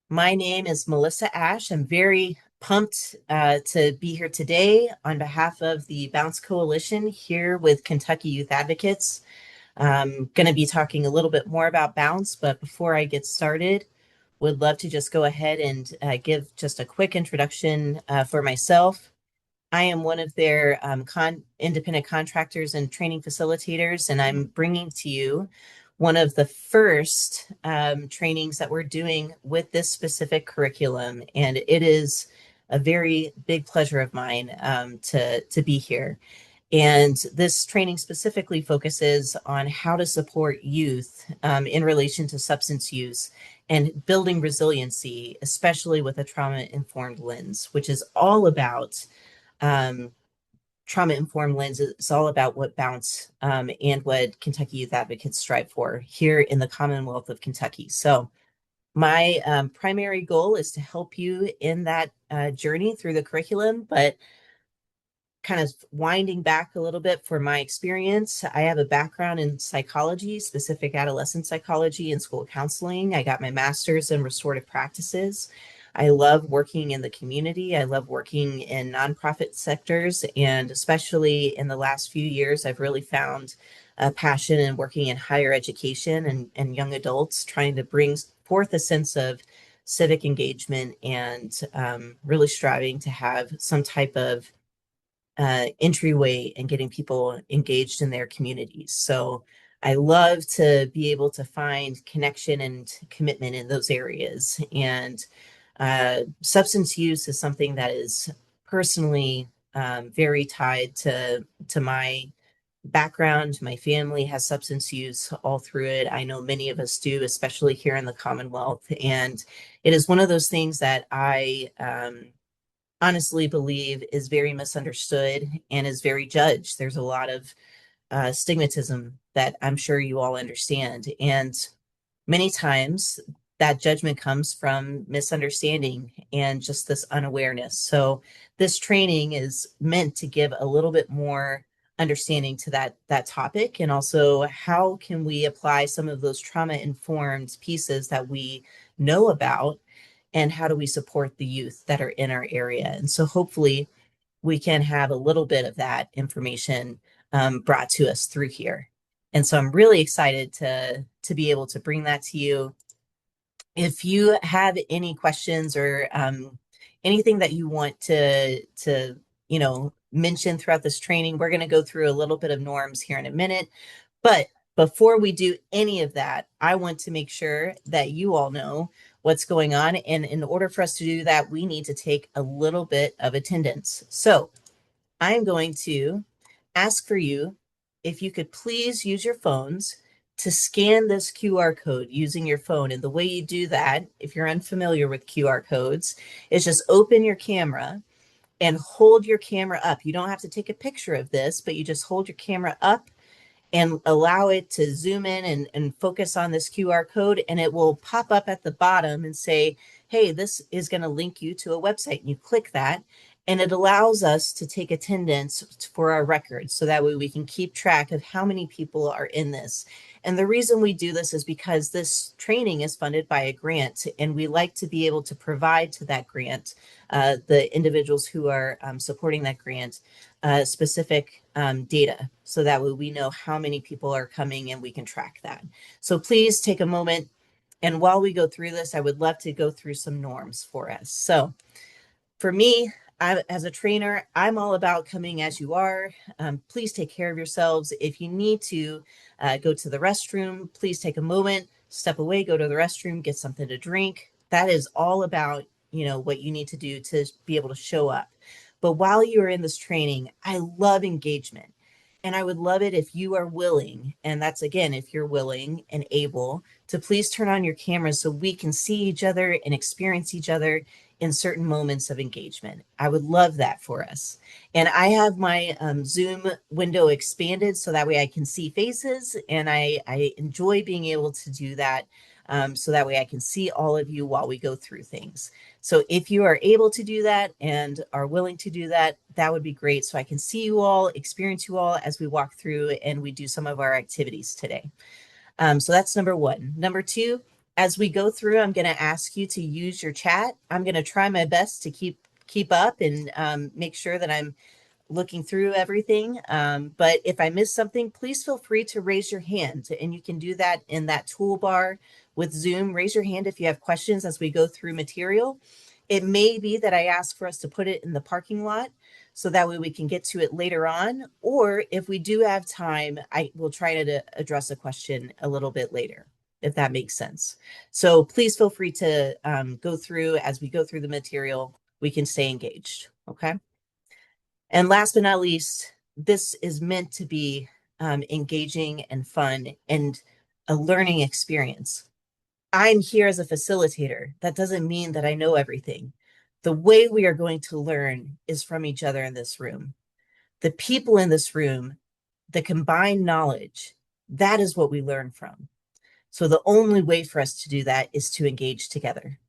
My name is Melissa Ash. I'm very pumped to be here today on behalf of the Bounce Coalition here with Kentucky Youth Advocates. I'm going to be talking a little bit more about Bounce, but before I get started, would love to just go ahead and give just a quick introduction for myself. I am one of their independent contractors and training facilitators, and I'm bringing to you one of the first trainings that we're doing with this specific curriculum. And it is a very big pleasure of mine to be here. And this training specifically focuses on how to support youth in relation to substance use and building resiliency, especially with a trauma-informed lens, which is all about um, trauma informed lens. It's all about what Bounce and what Kentucky Youth Advocates strive for here in the Commonwealth of Kentucky. So, my primary goal is to help you in that journey through the curriculum, but kind of winding back a little bit for my experience, I have a background in psychology, specific adolescent psychology and school counseling. I got my master's in restorative practices. I love working in the community. I love working in nonprofit sectors. And especially in the last few years, I've really found a passion in working in higher education and young adults, trying to bring forth a sense of civic engagement and really striving to have some type of entryway and getting people engaged in their communities. So I love to be able to find connection and commitment in those areas. And substance use is something that is personally very tied to my background. My family has substance use all through it. I know many of us do, especially here in the Commonwealth. And it is one of those things that I honestly believe is very misunderstood and is very judged. There's a lot of stigmatism that I'm sure you all understand. And many times that judgment comes from misunderstanding and just this unawareness. So this training is meant to give a little bit more understanding to that topic, and also how can we apply some of those trauma informed pieces that we know about, and how do we support the youth that are in our area. And so hopefully we can have a little bit of that information brought to us through here. And so I'm really excited to be able to bring that to you. If you have any questions or anything that you want to mention throughout this training, we're going to go through a little bit of norms here in a minute. But before we do any of that, I want to make sure that you all know what's going on. And in order for us to do that, we need to take a little bit of attendance. So I'm going to ask for you if you could please use your phones to scan this QR code using your phone. And the way you do that, if you're unfamiliar with QR codes, is just open your camera and hold your camera up. You don't have to take a picture of this, but you just hold your camera up and allow it to zoom in and focus on this QR code, and it will pop up at the bottom and say, hey, this is going to link you to a website. And you click that, and it allows us to take attendance for our records. So that way we can keep track of how many people are in this. And the reason we do this is because this training is funded by a grant, and we like to be able to provide to that grant, the individuals who are supporting that grant, specific data, so that way we know how many people are coming and we can track that. So please take a moment. And while we go through this, I would love to go through some norms for us. So for me, as a trainer, I'm all about coming as you are. Please take care of yourselves. If you need to go to the restroom, please take a moment, step away, go to the restroom, get something to drink. That is all about, what you need to do to be able to show up. But while you are in this training, I love engagement. And I would love it if you are willing, and that's again, if you're willing and able to please turn on your camera so we can see each other and experience each other in certain moments of engagement. I would love that for us. And I have my Zoom window expanded so that way I can see faces, and I enjoy being able to do that, so that way I can see all of you while we go through things. So if you are able to do that and are willing to do that, that would be great. So I can see you all, experience you all as we walk through and we do some of our activities today. So that's number one. Number two, As we go through, I'm going to ask you to use your chat. I'm going to try my best to keep up and make sure that I'm looking through everything. But if I miss something, please feel free to raise your hand. And you can do that in that toolbar with Zoom. Raise your hand if you have questions as we go through material. It may be that I ask for us to put it in the parking lot so that way we can get to it later on. Or if we do have time, I will try to address a question a little bit later, if that makes sense. So please feel free to go through as we go through the material. We can stay engaged. Okay. And last but not least, this is meant to be engaging and fun and a learning experience. I'm here as a facilitator. That doesn't mean that I know everything. The way we are going to learn is from each other in this room. The people in this room, the combined knowledge, that is what we learn from. So the only way for us to do that is to engage together.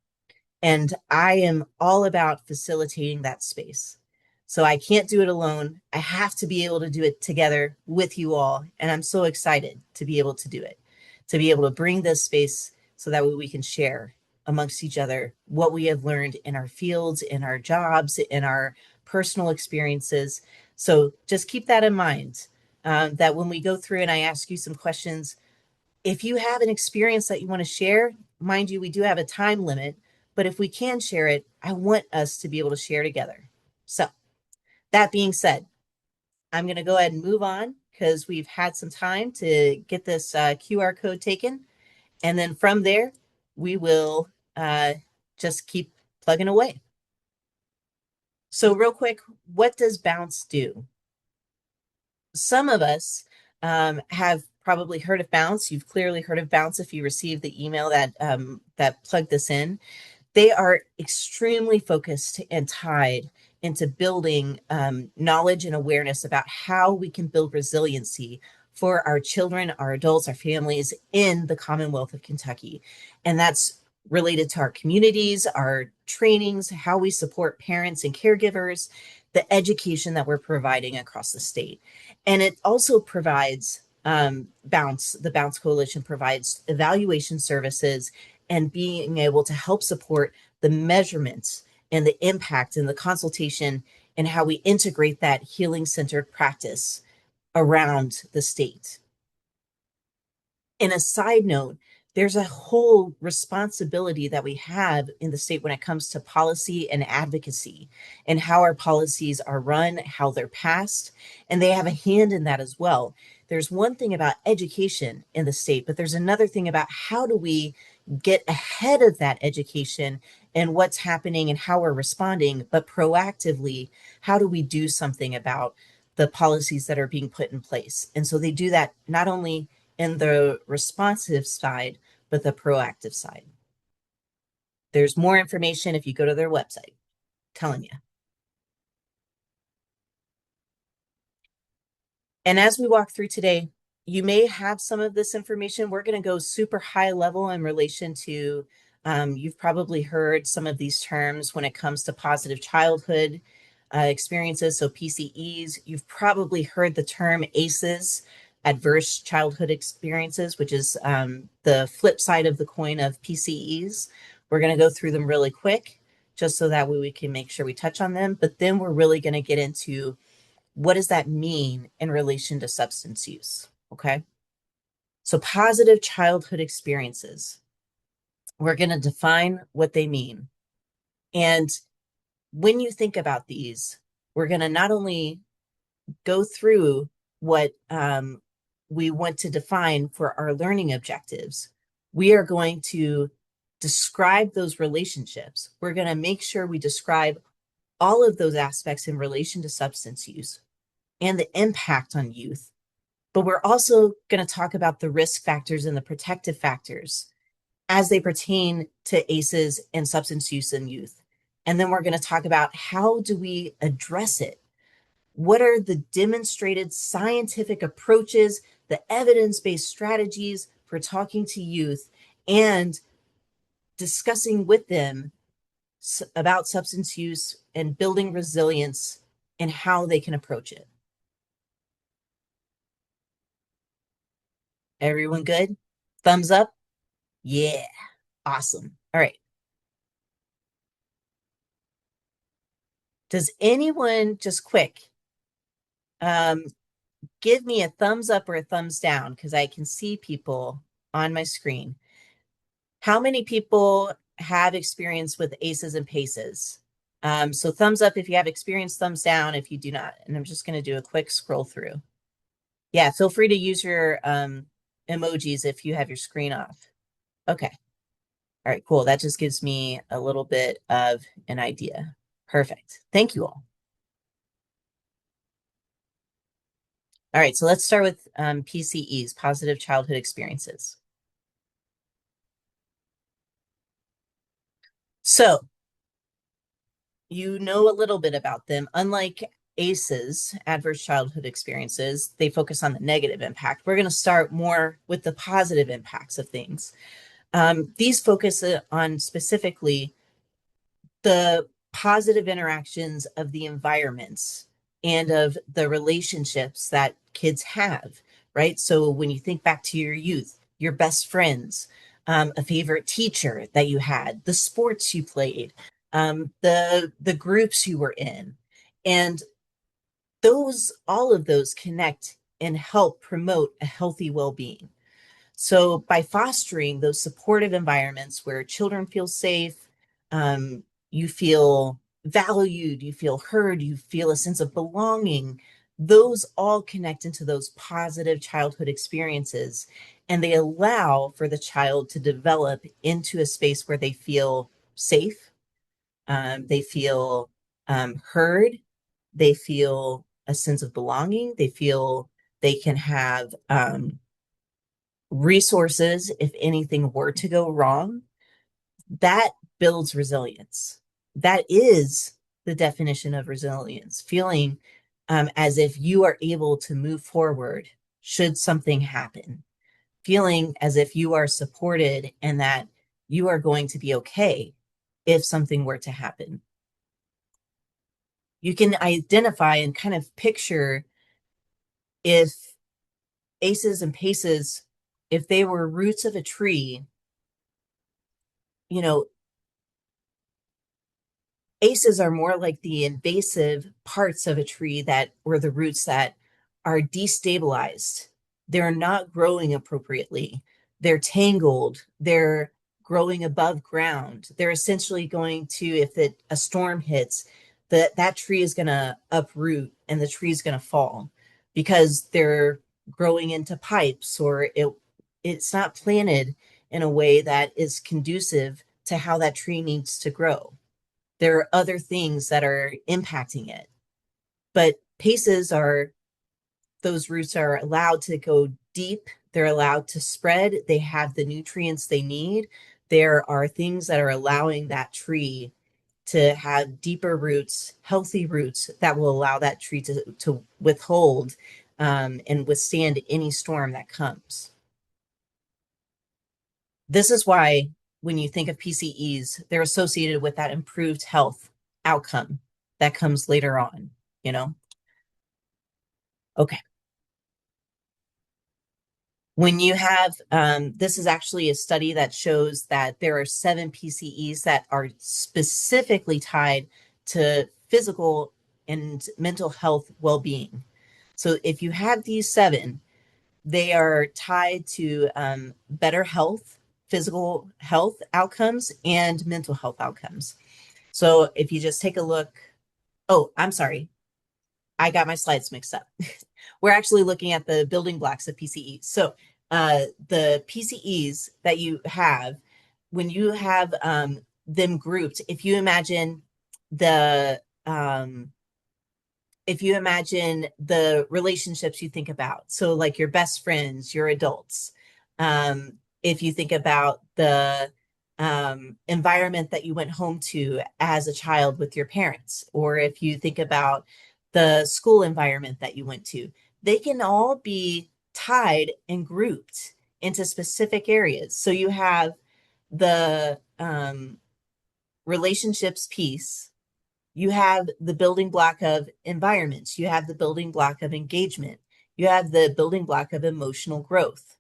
And I am all about facilitating that space. So I can't do it alone. I have to be able to do it together with you all. And I'm so excited to be able to do it, to be able to bring this space so that way we can share amongst each other what we have learned in our fields, in our jobs, in our personal experiences. So just keep that in mind, that when we go through and I ask you some questions, if you have an experience that you want to share, mind you, we do have a time limit, but if we can share it, I want us to be able to share together. So, that being said, I'm going to go ahead and move on because we've had some time to get this QR code taken. And then from there, we will just keep plugging away. So, real quick, what does Bounce do? Some of us have probably heard of Bounce. You've clearly heard of Bounce if you received the email that plugged this in. They are extremely focused and tied into building knowledge and awareness about how we can build resiliency for our children, our adults, our families in the Commonwealth of Kentucky. And that's related to our communities, our trainings, how we support parents and caregivers, the education that we're providing across the state. And it also provides Bounce, the Bounce Coalition provides evaluation services and being able to help support the measurements and the impact and the consultation and how we integrate that healing centered practice around the state. And a side note, there's a whole responsibility that we have in the state when it comes to policy and advocacy and how our policies are run, how they're passed, and they have a hand in that as well. There's one thing about education in the state, but there's another thing about how do we get ahead of that education and what's happening and how we're responding, but proactively, how do we do something about the policies that are being put in place? And so they do that not only in the responsive side, but the proactive side. There's more information if you go to their website. I'm telling you. And as we walk through today, you may have some of this information. We're going to go super high level in relation to, you've probably heard some of these terms when it comes to positive childhood experiences. So PCEs, you've probably heard the term ACEs, adverse childhood experiences, which is the flip side of the coin of PCEs. We're going to go through them really quick, just so that way we can make sure we touch on them. But then we're really going to get into what does that mean in relation to substance use? Okay. So, positive childhood experiences, we're going to define what they mean. And when you think about these, we're going to not only go through what we want to define for our learning objectives, we are going to describe those relationships. We're going to make sure we describe all of those aspects in relation to substance use and the impact on youth. But we're also going to talk about the risk factors and the protective factors as they pertain to ACEs and substance use in youth. And then we're going to talk about how do we address it? What are the demonstrated scientific approaches, the evidence-based strategies for talking to youth and discussing with them about substance use and building resilience and how they can approach it? Everyone good? Thumbs up? Yeah. Awesome. All right. Does anyone just quick um, give me a thumbs up or a thumbs down because I can see people on my screen. How many people have experience with ACEs and PACEs? So thumbs up if you have experience, thumbs down if you do not. And I'm just going to do a quick scroll through. Yeah, feel free to use your emojis if you have your screen off. Okay. All right, cool. That just gives me a little bit of an idea. Perfect. Thank you all. All right, so let's start with PCEs, positive childhood experiences. So you know a little bit about them. Unlike ACEs, adverse childhood experiences, they focus on the negative impact. We're going to start more with the positive impacts of things. These focus on specifically the positive interactions of the environments and of the relationships that kids have, right? So when you think back to your youth, your best friends, a favorite teacher that you had, the sports you played, the groups you were in, and those all of those connect and help promote a healthy well-being. So by fostering those supportive environments where children feel safe, you feel valued, you feel heard, you feel a sense of belonging, those all connect into those positive childhood experiences. And they allow for the child to develop into a space where they feel safe, they feel heard, they feel a sense of belonging, they feel they can have resources if anything were to go wrong. That builds resilience. That is the definition of resilience, feeling as if you are able to move forward should something happen, feeling as if you are supported and that you are going to be okay if something were to happen. You can identify and kind of picture if ACEs and PACEs, if they were roots of a tree, you know, ACEs are more like the invasive parts of a tree that or the roots that are destabilized. They're not growing appropriately. They're tangled. They're growing above ground. They're essentially going to, if a storm hits, that tree is going to uproot and the tree is going to fall because they're growing into pipes or it's not planted in a way that is conducive to how that tree needs to grow. There are other things that are impacting it. But paces are, those roots are allowed to go deep, they're allowed to spread, they have the nutrients they need. There are things that are allowing that tree to have deeper roots, healthy roots that will allow that tree to withhold and withstand any storm that comes. This is why when you think of PCEs, they're associated with that improved health outcome that comes later on, you know? Okay. When you have, this is actually a study that shows that there are 7 PCEs that are specifically tied to physical and mental health well being. So if you have these 7, they are tied to better health, physical health outcomes, and mental health outcomes. So if you just take a look, oh, I'm sorry, I got my slides mixed up. We're actually looking at the building blocks of PCEs. So the PCEs that you have, when you have them grouped, the um, if you imagine the relationships you think about, so like your best friends, your adults, if you think about the environment that you went home to as a child with your parents, or if you think about the school environment that you went to, they can all be tied and grouped into specific areas. So you have the relationships piece, you have the building block of environments, you have the building block of engagement, you have the building block of emotional growth.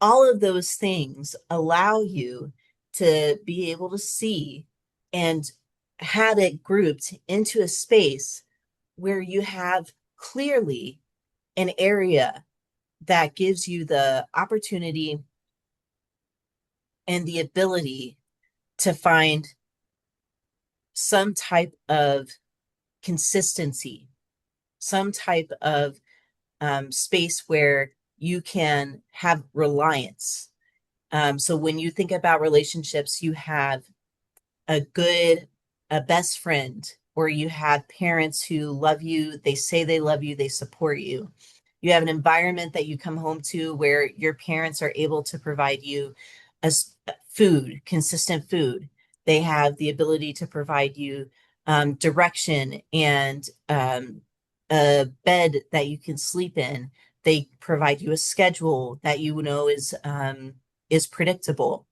All of those things allow you to be able to see and have it grouped into a space where you have clearly an area that gives you the opportunity and the ability to find some type of consistency, some type of space where you can have reliance. So when you think about relationships, you have a good, a best friend, or you have parents who love you, they say they love you, they support you. You have an environment that you come home to where your parents are able to provide you a food, consistent food. They have the ability to provide you direction and a bed that you can sleep in. They provide you a schedule that you know is predictable.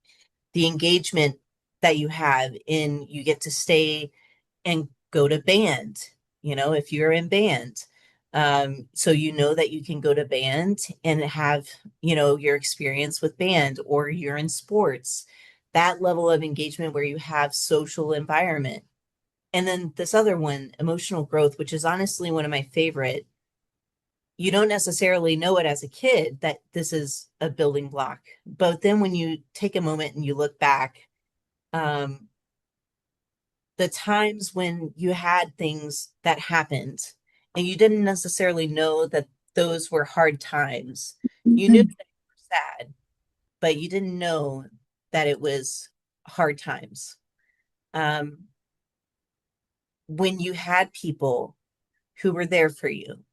The engagement that you have in you get to stay and go to band, if you're in band. So you know that you can go to band and have, your experience with band, or you're in sports, that level of engagement where you have social environment. And then this other one, emotional growth, which is honestly one of my favorite. You don't necessarily know it as a kid that this is a building block. But then when you take a moment and you look back, um, the times when you had things that happened and you didn't necessarily know that those were hard times. You knew that you were sad, but you didn't know that it was hard times. Um, when you had people who were there for you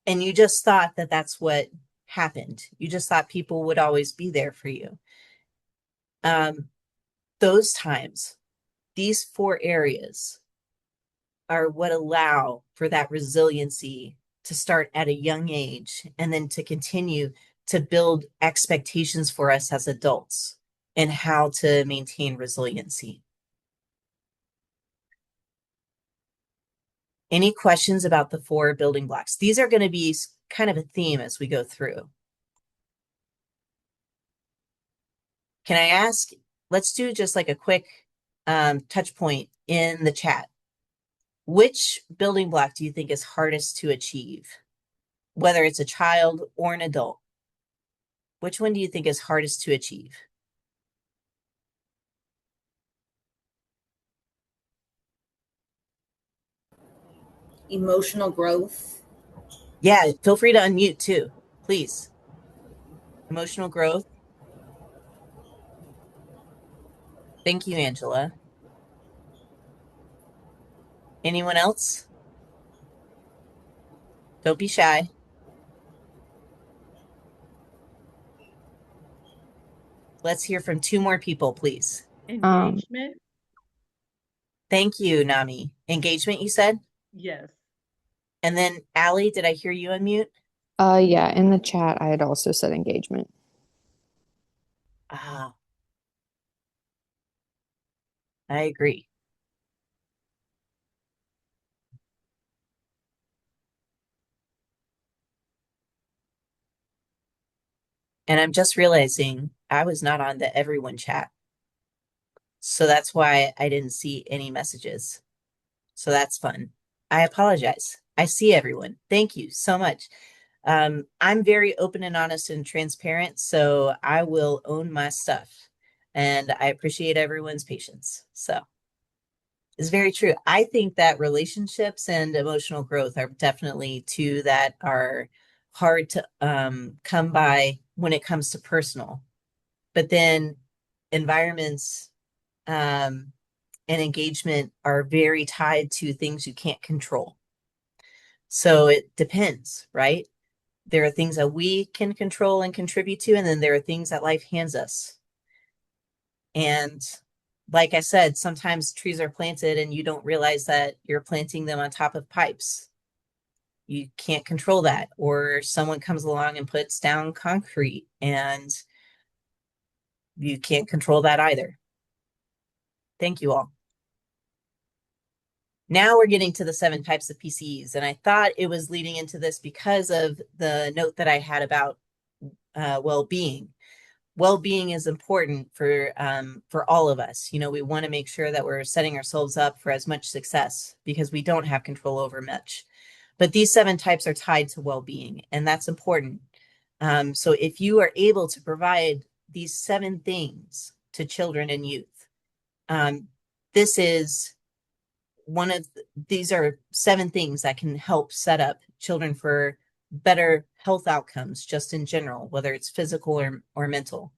and you just thought that that's what happened, you just thought people would always be there for you. Um, those times, these four areas are what allow for that resiliency to start at a young age and then to continue to build expectations for us as adults and how to maintain resiliency. Any questions about the four building blocks? These are going to be kind of a theme as we go through. Can I ask, let's do just like a quick touch point in the chat. Which building block do you think is hardest to achieve? Whether it's a child or an adult, which one do you think is hardest to achieve? Emotional growth. Yeah, feel free to unmute too, please. Emotional growth. Thank you, Angela. Anyone else? Don't be shy. Let's hear from two more people, please. Engagement. Thank you, Nami. Engagement, you said? Yes. And then Allie, did I hear you unmute? Yeah, in the chat, I had also said engagement. Ah, I agree. And I'm just realizing I was not on the everyone chat. So that's why I didn't see any messages. So that's fun. I apologize. I see everyone. Thank you so much. I'm very open and honest and transparent, so I will own my stuff. And I appreciate everyone's patience. So it's very true. I think that relationships and emotional growth are definitely two that are hard to come by when it comes to personal. But then environments and engagement are very tied to things you can't control. So it depends, right? There are things that we can control and contribute to, and then there are things that life hands us. And like I said, sometimes trees are planted and you don't realize that you're planting them on top of pipes. You can't control that. Or someone comes along and puts down concrete and you can't control that either. Thank you all. Now we're getting to the 7 types of PCEs, and I thought it was leading into this because of the note that I had about well-being. well-being is important for all of us. We want to make sure that we're setting ourselves up for as much success because we don't have control over much. But these 7 types are tied to well-being, and that's important. So if you are able to provide these 7 things to children and youth, um, this is one of these are 7 things that can help set up children for better health outcomes just in general, whether it's physical or mental.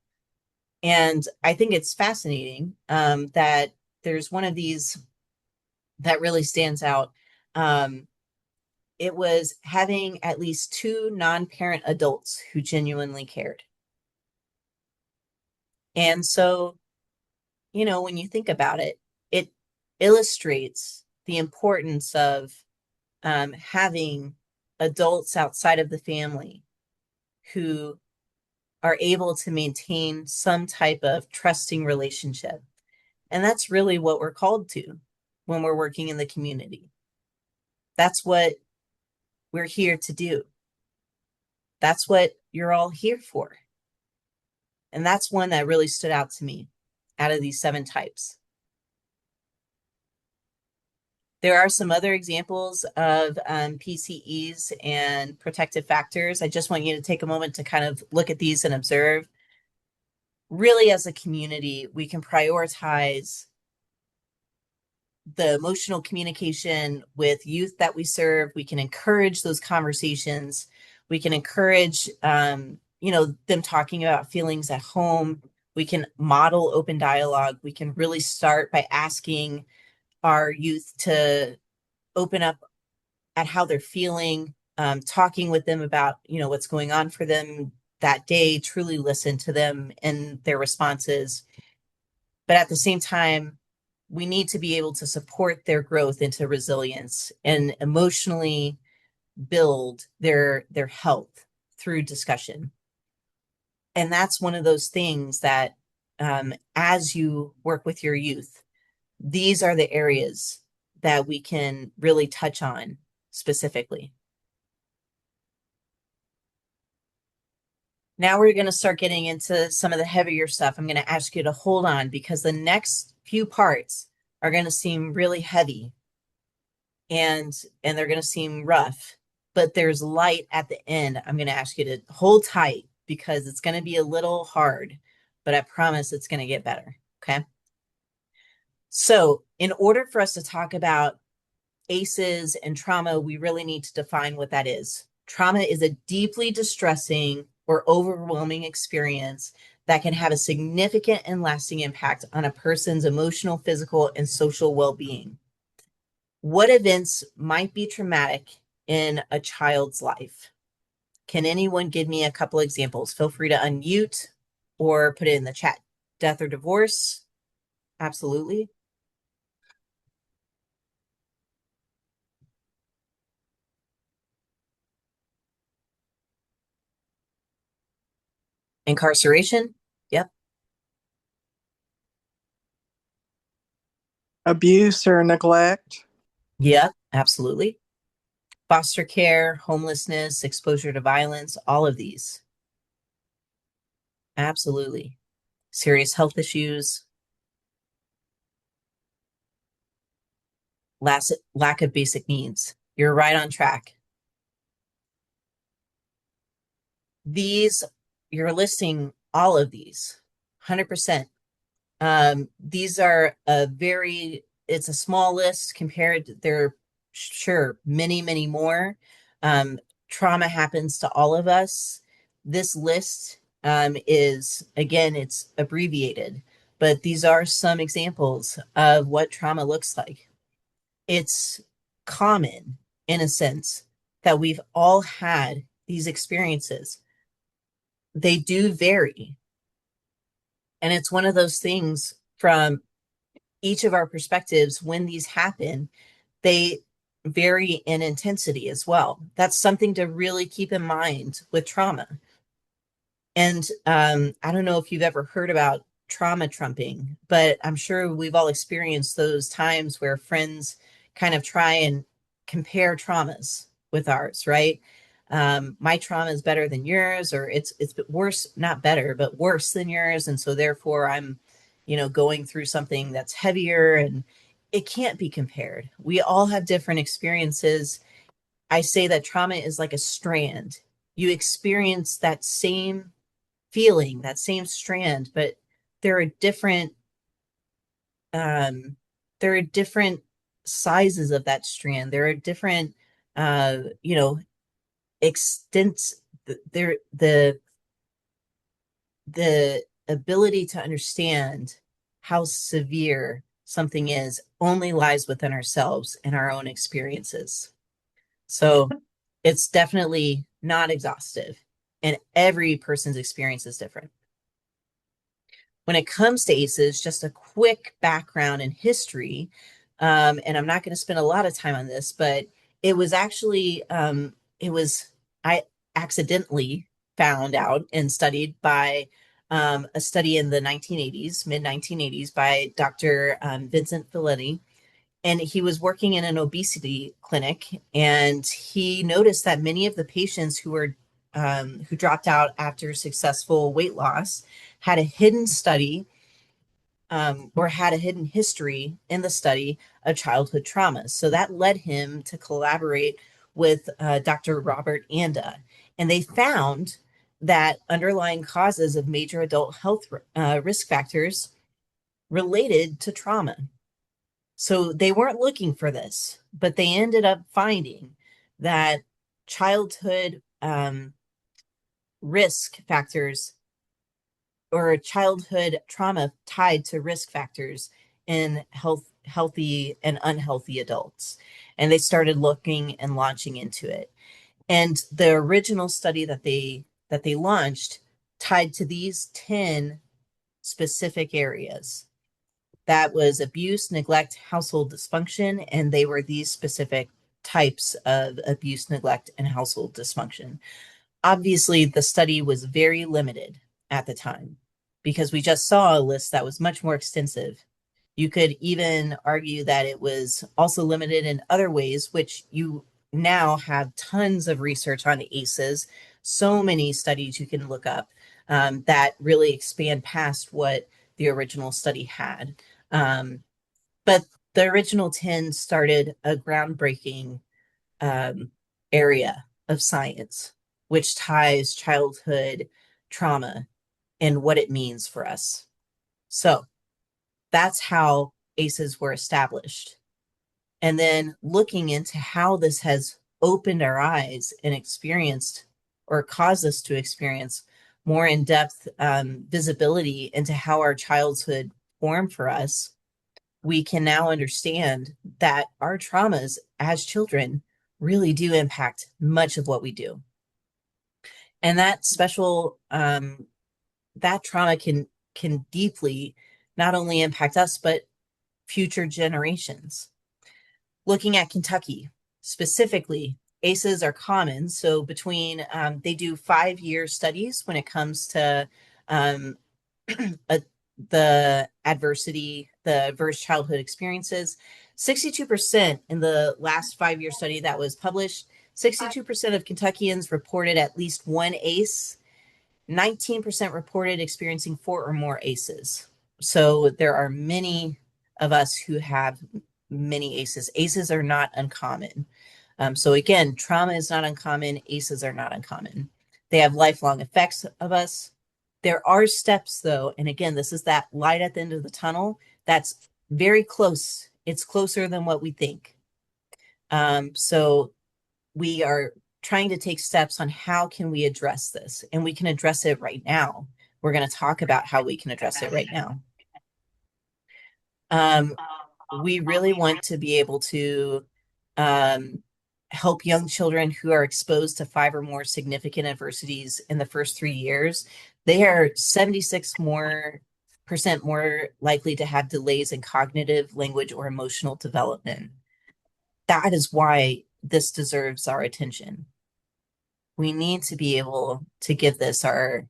And I think it's fascinating that there's one of these that really stands out. Um, it was having at least 2 non-parent adults who genuinely cared. And so, when you think about it, it illustrates the importance of having adults outside of the family who are able to maintain some type of trusting relationship. And that's really what we're called to when we're working in the community. That's what we're here to do. That's what you're all here for. And that's one that really stood out to me out of these 7 types. There are some other examples of PCEs and protective factors. I just want you to take a moment to kind of look at these and observe. Really, as a community, we can prioritize the emotional communication with youth that we serve. We can encourage those conversations. We can encourage, them talking about feelings at home. We can model open dialogue. We can really start by asking our youth to open up at how they're feeling, talking with them about, what's going on for them that day, truly listen to them and their responses. But at the same time, we need to be able to support their growth into resilience and emotionally build their health through discussion. And that's one of those things that as you work with your youth, these are the areas that we can really touch on specifically. Now we're going to start getting into some of the heavier stuff. I'm going to ask you to hold on because the next few parts are going to seem really heavy and they're going to seem rough, but there's light at the end. I'm going to ask you to hold tight because it's going to be a little hard, but I promise it's going to get better. Okay. So, in order for us to talk about ACEs and trauma, we really need to define what that is. Trauma is a deeply distressing or overwhelming experience that can have a significant and lasting impact on a person's emotional, physical, and social well-being. What events might be traumatic in a child's life? Can anyone give me a couple examples? Feel free to unmute or put it in the chat. Death or divorce? Absolutely. Incarceration? Yep. Abuse or neglect. Yep, absolutely. Foster care, homelessness, exposure to violence, all of these. Absolutely. Serious health issues, lack of basic needs. You're right on track. These, you're listing all of these, 100%. These are it's a small list compared to, there are sure many, many more. Trauma happens to all of us. This list is, again, it's abbreviated, but these are some examples of what trauma looks like. It's common, in a sense, that we've all had these experiences. They do vary. And it's one of those things from each of our perspectives when these happen, they vary in intensity as well. That's something to really keep in mind with trauma. And I don't know if you've ever heard about trauma trumping, but I'm sure we've all experienced those times where friends kind of try and compare traumas with ours, right? My trauma is better than yours, or it's worse, not better, but worse than yours, and so therefore I'm, going through something that's heavier, and it can't be compared. We all have different experiences. I say that trauma is like a strand. You experience that same feeling, that same strand, but there are different um there are different sizes of that strand. There are different extents. The ability to understand how severe something is only lies within ourselves and our own experiences. So it's definitely not exhaustive, and every person's experience is different. When it comes to ACEs, just a quick background and history, and I'm not going to spend a lot of time on this, but it was actually, I accidentally found out and studied by a study in the 1980s, mid 1980s, by Dr. Vincent Felitti, and he was working in an obesity clinic, and he noticed that many of the patients who dropped out after successful weight loss had a hidden study, or had a hidden history in the study of childhood traumas. So that led him to collaborate with Dr. Robert Anda, and they found that underlying causes of major adult health risk factors related to trauma. So they weren't looking for this, but they ended up finding that childhood risk factors, or childhood trauma tied to risk factors in healthy and unhealthy adults. And they started looking and launching into it. And the original study that they launched tied to these 10 specific areas. That was abuse, neglect, household dysfunction, and they were these specific types of abuse, neglect, and household dysfunction. Obviously, the study was very limited at the time because we just saw a list that was much more extensive. You could even argue that it was also limited in other ways, which you now have tons of research on ACEs, so many studies you can look up that really expand past what the original study had. Um, but the original 10 started a groundbreaking um, area of science, which ties childhood trauma and what it means for us. So that's how ACEs were established. And then looking into how this has opened our eyes and experienced, or caused us to experience, more in depth visibility into how our childhood formed for us, we can now understand that our traumas as children really do impact much of what we do. And that trauma can deeply not only impact us, but future generations. Looking at Kentucky specifically, ACEs are common. So they do 5-year studies when it comes to um, a, the adverse childhood experiences. 62% in the last 5-year study that was published, 62% of Kentuckians reported at least one ACE. 19% reported experiencing 4 or more ACEs. So there are many of us who have many ACEs. ACEs are not uncommon. So again, trauma is not uncommon. ACEs are not uncommon. They have lifelong effects of us. There are steps though, and again, this is that light at the end of the tunnel that's very close. It's closer than what we think. So we are trying to take steps on how can we address this, and we can address it right now. We're going to talk about how we can address it right now. We really want to be able to um, help young children who are exposed to 5 or more significant adversities in the first 3 years. They are 76% more likely to have delays in cognitive, language, or emotional development. That is why this deserves our attention. We need to be able to give this our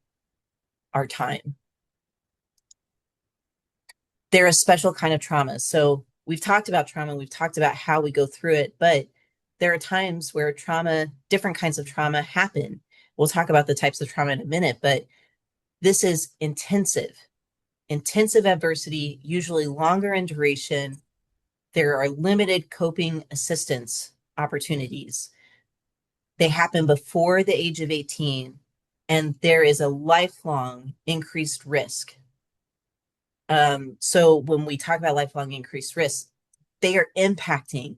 time. They're a special kind of trauma. So we've talked about trauma, we've talked about how we go through it, but there are times where trauma, different kinds of trauma happen. We'll talk about the types of trauma in a minute, but this is intensive adversity, usually longer in duration. There are limited coping assistance opportunities. They happen before the age of 18, and there is a lifelong increased risk. So when we talk about lifelong increased risk, they are impacting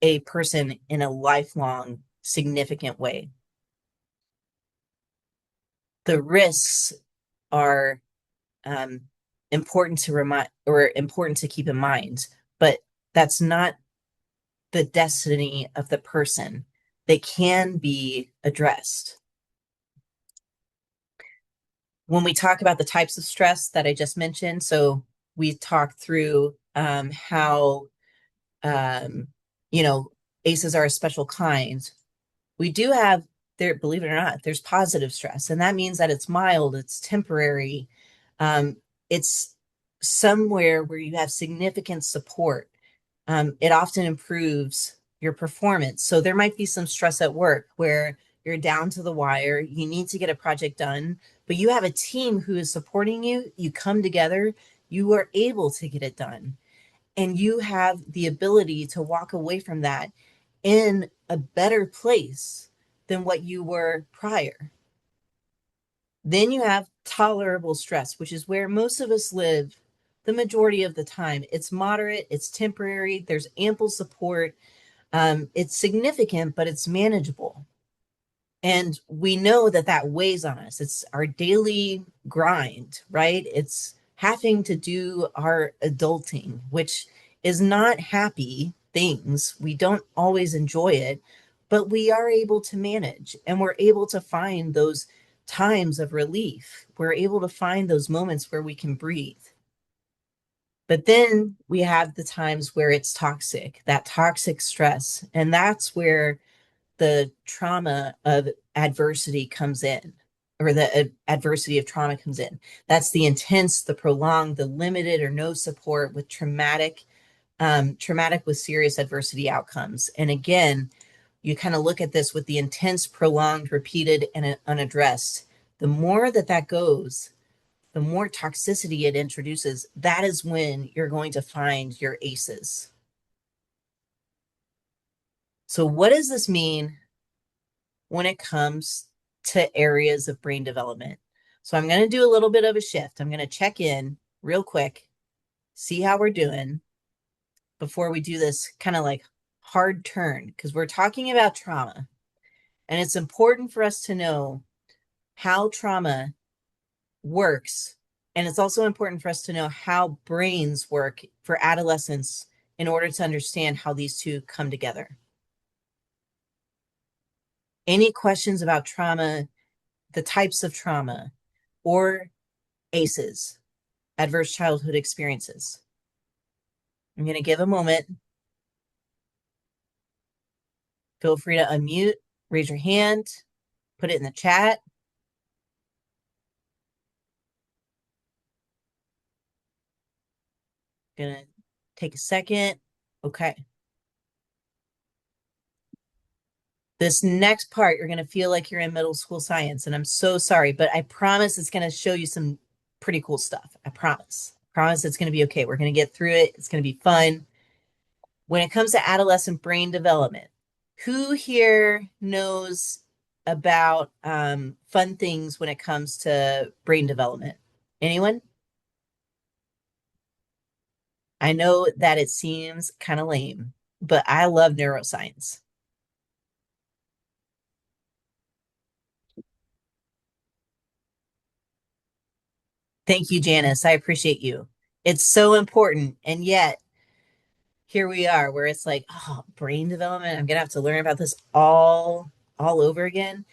a person in a lifelong significant way. The risks are um, important to remind or important to keep in mind, but that's not the destiny of the person. They can be addressed. When we talk about the types of stress that I just mentioned, so we talked through how, um, you know, ACEs are a special kind. We do have there, believe it or not, there's positive stress, and that means that it's mild, it's temporary, it's somewhere where you have significant support. It often improves your performance. So there might be some stress at work where you're down to the wire, you need to get a project done, but you have a team who is supporting you, you come together, you are able to get it done, and you have the ability to walk away from that in a better place than what you were prior. Then you have tolerable stress, which is where most of us live the majority of the time. It's moderate, it's temporary, there's ample support, it's significant, but it's manageable. And we know that that weighs on us. It's our daily grind, right? It's having to do our adulting, which is not happy things. We don't always enjoy it, but we are able to manage and we're able to find those times of relief. We're able to find those moments where we can breathe. But then we have the times where it's toxic, that toxic stress. And that's where the trauma of adversity comes in, or the adversity of trauma comes in. That's the intense, the prolonged, the limited or no support with traumatic with serious adversity outcomes. And again, you kind of look at this with the intense, prolonged, repeated, and unaddressed. The more that that goes, the more toxicity it introduces. That is when you're going to find your ACEs. So, what does this mean when it comes to areas of brain development? So, I'm going to do a little bit of a shift. I'm going to check in real quick, see how we're doing before we do this kind of like hard turn, because we're talking about trauma. And it's important for us to know how trauma works. And it's also important for us to know how brains work for adolescents in order to understand how these two come together. Any questions about trauma, the types of trauma, or ACEs, adverse childhood experiences? I'm going to give a moment. Feel free to unmute, raise your hand, put it in the chat. Gonna take a second. Okay. This next part, you're gonna feel like you're in middle school science, and I'm so sorry, but I promise it's gonna show you some pretty cool stuff. I promise. Promise it's gonna be okay. We're gonna get through it. It's gonna be fun. When it comes to adolescent brain development, who here knows about fun things when it comes to brain development? Anyone? I know that it seems kind of lame, but I love neuroscience. Thank you, Janice. I appreciate you. It's so important. And yet, here we are where it's like, oh, brain development. I'm gonna have to learn about this all over again.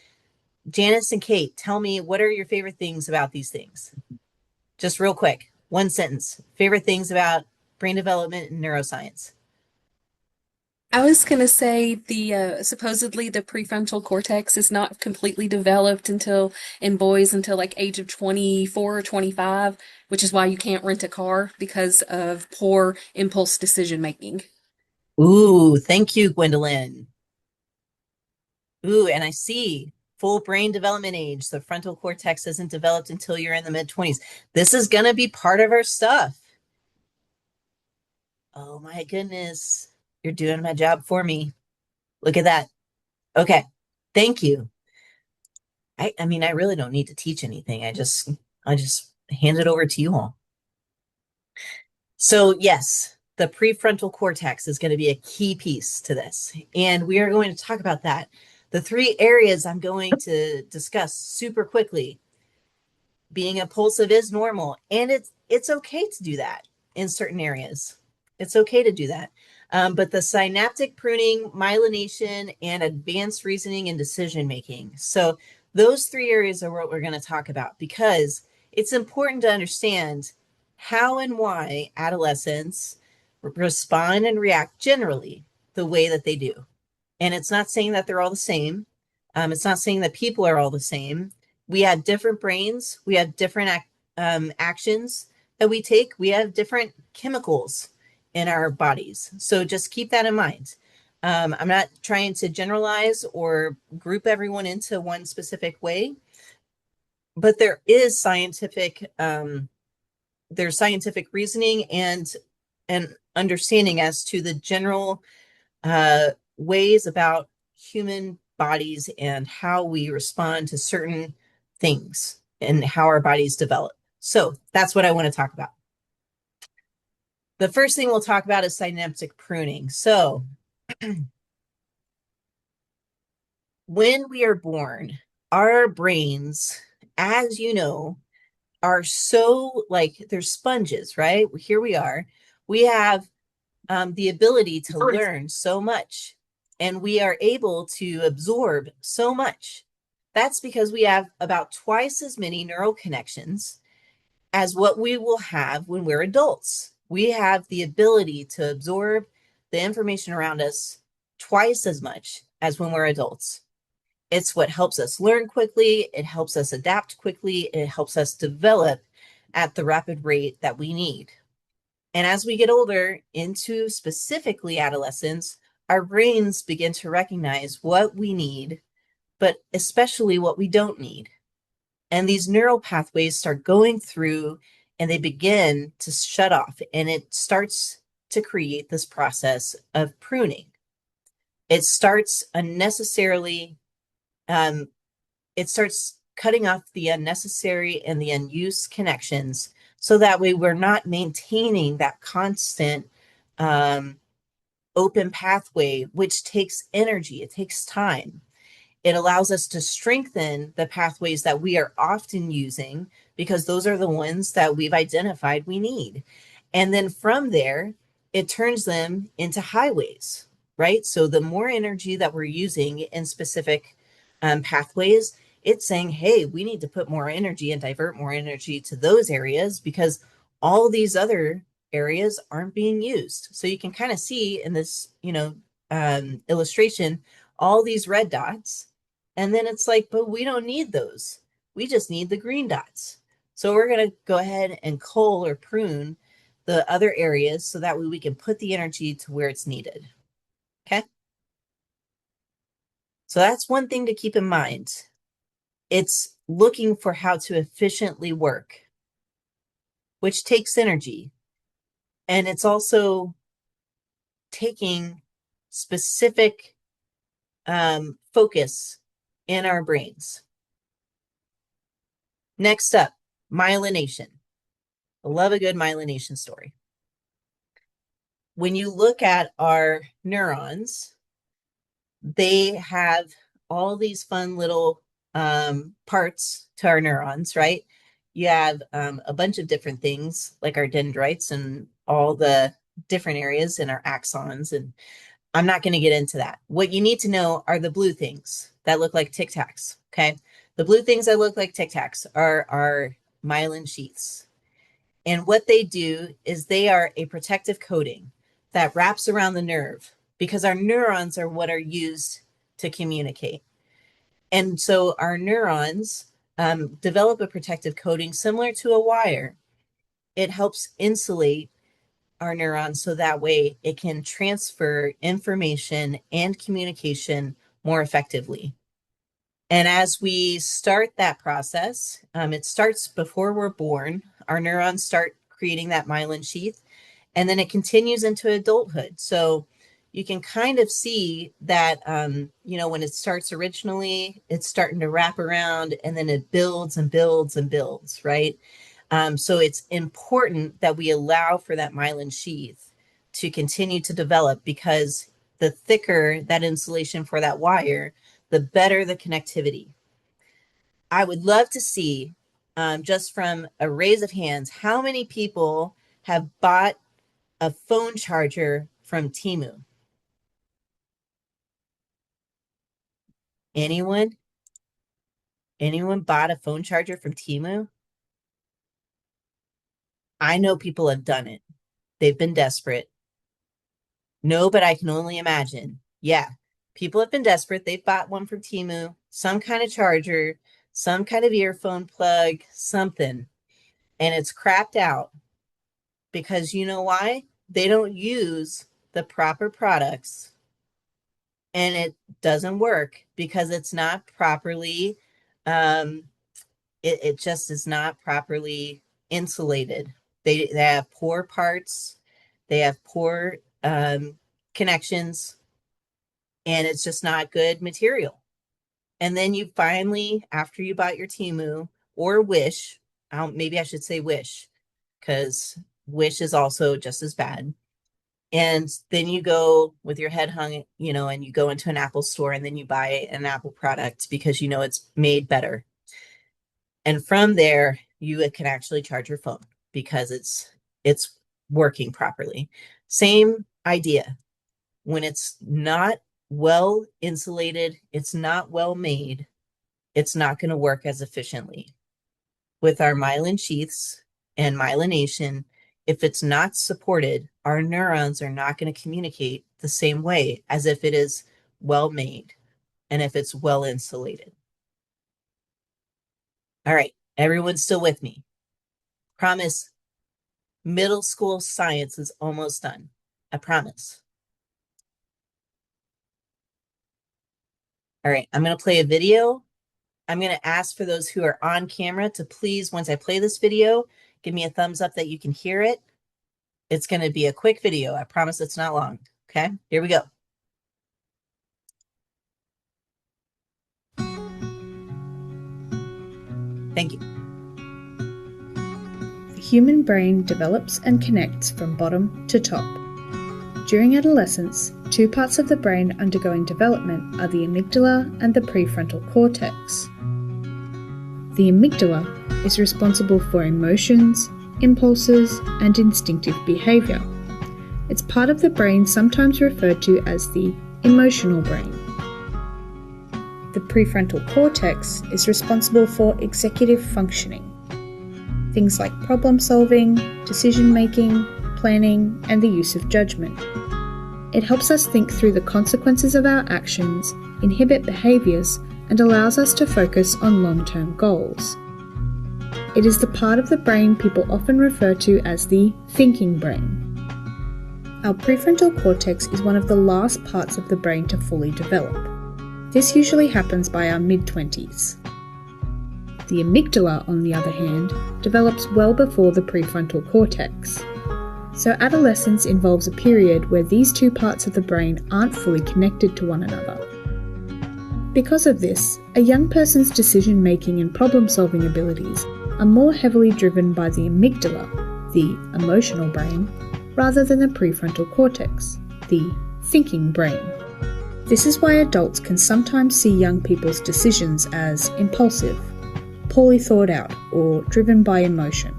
Janice and Kate, tell me, what are your favorite things about these things? Just real quick, one sentence. Favorite things about brain development and neuroscience. I was gonna say the supposedly the prefrontal cortex is not completely developed until in boys until like age of 24 or 25, which is why you can't rent a car because of poor impulse decision making. Ooh, thank you, Gwendolyn. Ooh, and I see full brain development age. The frontal cortex isn't developed until you're in the mid 20s. This is going to be part of our stuff. Oh my goodness. You're doing my job for me. Look at that. Okay. Thank you. I mean, I really don't need to teach anything. I just hand it over to you all. So yes, the prefrontal cortex is going to be a key piece to this. And we are going to talk about that. The three areas I'm going to discuss super quickly. Being impulsive is normal, and it's okay to do that in certain areas. It's okay to do that. But the synaptic pruning, myelination, and advanced reasoning and decision making. So those three areas are what we're going to talk about because it's important to understand how and why adolescents respond and react generally the way that they do. And it's not saying that they're all the same. It's not saying that people are all the same. We have different brains. We have different actions that we take. We have different chemicals in our bodies. So just keep that in mind. I'm not trying to generalize or group everyone into one specific way, but there's scientific reasoning and understanding as to the general ways about human bodies and how we respond to certain things and how our bodies develop. So that's what I want to talk about. The first thing we'll talk about is synaptic pruning. So when we are born, our brains, as you know, are so like they're sponges, right? Here we are. We have the ability to learn so much and we are able to absorb so much. That's because we have about twice as many neural connections as what we will have when we're adults. We have the ability to absorb the information around us twice as much as when we're adults. It's what helps us learn quickly, it helps us adapt quickly, it helps us develop at the rapid rate that we need. And as we get older, into specifically adolescence, our brains begin to recognize what we need, but especially what we don't need. And these neural pathways start going through and they begin to shut off, and it starts to create this process of pruning. It starts unnecessarily, it starts cutting off the unnecessary and the unused connections so that way we're not maintaining that constant um, open pathway, which takes energy, it takes time. It allows us to strengthen the pathways that we are often using because those are the ones that we've identified we need. And then from there, it turns them into highways, right? So the more energy that we're using in specific pathways, it's saying, hey, we need to put more energy and divert more energy to those areas because all these other areas aren't being used. So you can kind of see in this, illustration, all these red dots. And then it's like, but we don't need those. We just need the green dots. So we're going to go ahead and cull or prune the other areas so that way we can put the energy to where it's needed. Okay. So that's one thing to keep in mind. It's looking for how to efficiently work, which takes energy. And it's also taking specific focus in our brains. Next up, myelination. I love a good myelination story. When you look at our neurons, they have all these fun little parts to our neurons, right? You have a bunch of different things like our dendrites and all the different areas in our axons. And I'm not going to get into that. What you need to know are the blue things that look like Tic Tacs. Okay. The blue things that look like Tic Tacs are our myelin sheaths. And what they do is they are a protective coating that wraps around the nerve because our neurons are what are used to communicate. And so our neurons develop a protective coating similar to a wire. It helps insulate our neurons so that way it can transfer information and communication more effectively. And as we start that process, it starts before we're born. Our neurons start creating that myelin sheath, and then it continues into adulthood. So you can kind of see that, when it starts originally, it's starting to wrap around, and then it builds and builds and builds, right? So it's important that we allow for that myelin sheath to continue to develop, because the thicker that insulation for that wire, the better the connectivity. I would love to see, just from a raise of hands, how many people have bought a phone charger from Temu? Anyone? Anyone bought a phone charger from Temu? I know people have done it. They've been desperate. No, but I can only imagine. Yeah, people have been desperate. They've bought one from Temu, some kind of charger, some kind of earphone plug, something, and it's crapped out, because you know why? They don't use the proper products, and it doesn't work because it's not properly, um, it just is not properly insulated. They have poor parts, they have poor connections, and it's just not good material. And then you finally, after you bought your Temu or Wish, maybe I should say Wish, because Wish is also just as bad. And then you go with your head hung, and you go into an Apple store, and then you buy an Apple product because it's made better. And from there, you can actually charge your phone because it's working properly. Same idea. When it's not well insulated, it's not well made, it's not going to work as efficiently. With our myelin sheaths and myelination, if it's not supported, our neurons are not going to communicate the same way as if it is well made and if it's well insulated. All right, everyone's still with me. Promise, middle school science is almost done. I promise. All right, I'm going to play a video. I'm going to ask for those who are on camera to please, once I play this video, give me a thumbs up that you can hear it. It's going to be a quick video. I promise it's not long. Okay, here we go. Thank you. The human brain develops and connects from bottom to top. During adolescence, two parts of the brain undergoing development are the amygdala and the prefrontal cortex. The amygdala is responsible for emotions, impulses, and instinctive behavior. It's part of the brain sometimes referred to as the emotional brain. The prefrontal cortex is responsible for executive functioning. Things like problem solving, decision making, planning, and the use of judgment. It helps us think through the consequences of our actions, inhibit behaviors, and allows us to focus on long-term goals. It is the part of the brain people often refer to as the thinking brain. Our prefrontal cortex is one of the last parts of the brain to fully develop. This usually happens by our mid-20s. The amygdala, on the other hand, develops well before the prefrontal cortex. So adolescence involves a period where these two parts of the brain aren't fully connected to one another. Because of this, a young person's decision-making and problem-solving abilities are more heavily driven by the amygdala, the emotional brain, rather than the prefrontal cortex, the thinking brain. This is why adults can sometimes see young people's decisions as impulsive, poorly thought out, or driven by emotion.